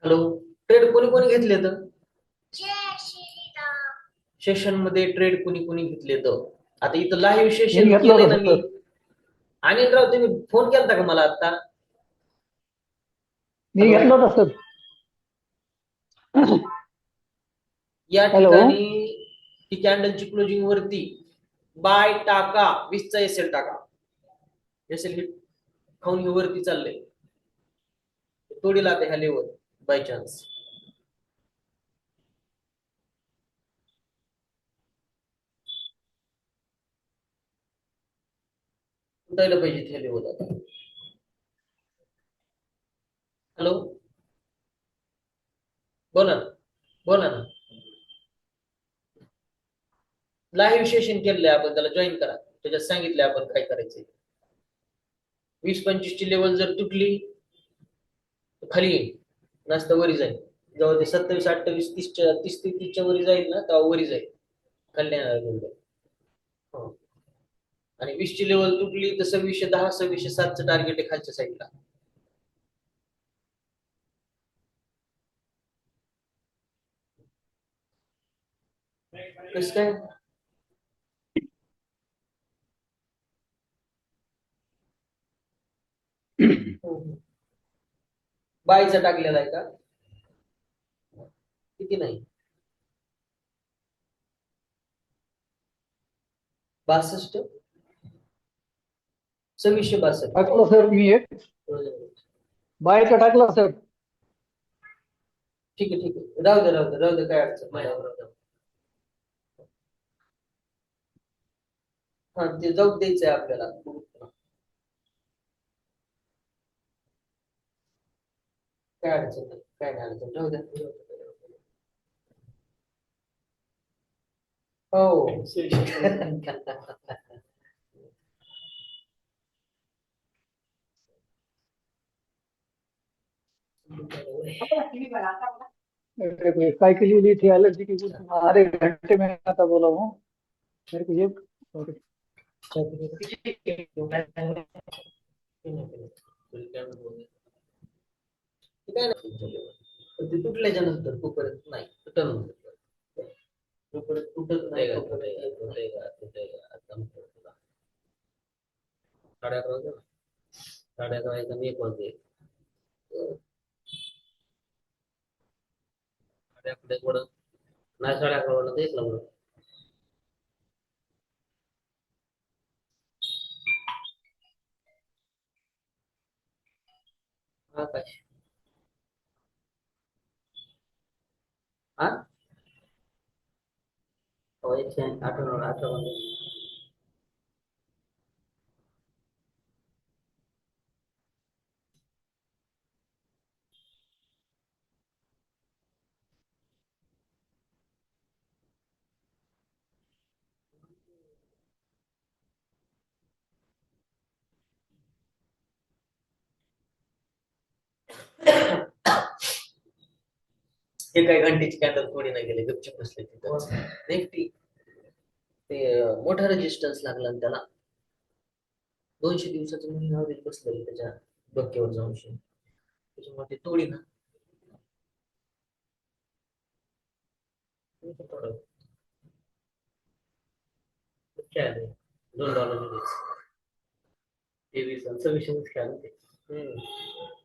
हॅलो, ट्रेड कोणी कोणी घेतले तर सेशन मध्ये ट्रेड कोणी कोणी घेतले तर आता इथं लाईव्ह मी सेशन घेतलं केलंय ना होतं मी. सर. अनिलराव, तुम्ही फोन केलता का मला आता? मी घेतलं होतं सर. या हॅलो. ठिकाणी ती कॅन्डलची क्लोजिंग वरती बाय टाका 20चा एसएल टाका. एसएल हिट खाऊन हे वरती चाललंय, तोडील आता ह्या लेवल बाय चान्स. उठायला पाहिजे ह्या लेवल आता. हॅलो, बोला ना, बोला ना. लाईव्ह सेशन केलंय आपण, त्याला जॉईन करा. त्याच्यात सांगितलंय आपण काय करायचंय. 20-25 ची लेवल जर तुटली तर खाली येईल, नाचता वरी जाईल. जेव्हा ते 27, 28, 30 ते 30च्या वरी जाईल ना, तेव्हा वरी जाईल, खाली नाही येणार एवढं. हो. आणि 20 ची लेवल तुटली तर 2610, 2607 टार्गेट आहे खालच्या साईडला. कसं काय? बायचा टाकलेला आहे का? किती नाही, 62, 2662. टाकलं सर मी एक. बायचा टाकला सर. ठीक आहे, ठीक आहे, राहू दे, राहू दे, राहू दे, काय अडचण नाही. राहू दे. हा, ते जाऊ द्यायचंय आपल्याला. काय अडचण नाही, काय नाही अडचण, राहू दे. हो मेरे को 1 के लिए ली थी एलर्जी की कुछ आधे घंटे में आता बोला हूँ मेरे को ये ते तुटल्याच्या नंतर तोपर्यंत नाही तुटल नंतर तोपर्यंत तुटत नाही साडे 11 वाजले ना. साडे 11 वाजता मी 1 वाजले साडे 11 थोडं नाही साडे 11 वाजता तर 1 ला बोलत. हा काय हा 108 मध्ये हे काही घंटेची कॅन्डल थोडी नाही गेले गपचूप बसले तिथं नेफ्टी ते मोठा रेजिस्टन्स लागला ना त्याला 200 दिवसाचं म्हणून हवेत बसलेलं त्याच्या डोक्यावर जाऊन त्याच्यामुळे ते तोडी ना थोडं खेळाले $2 मध्ये 23 26 खेळाले ते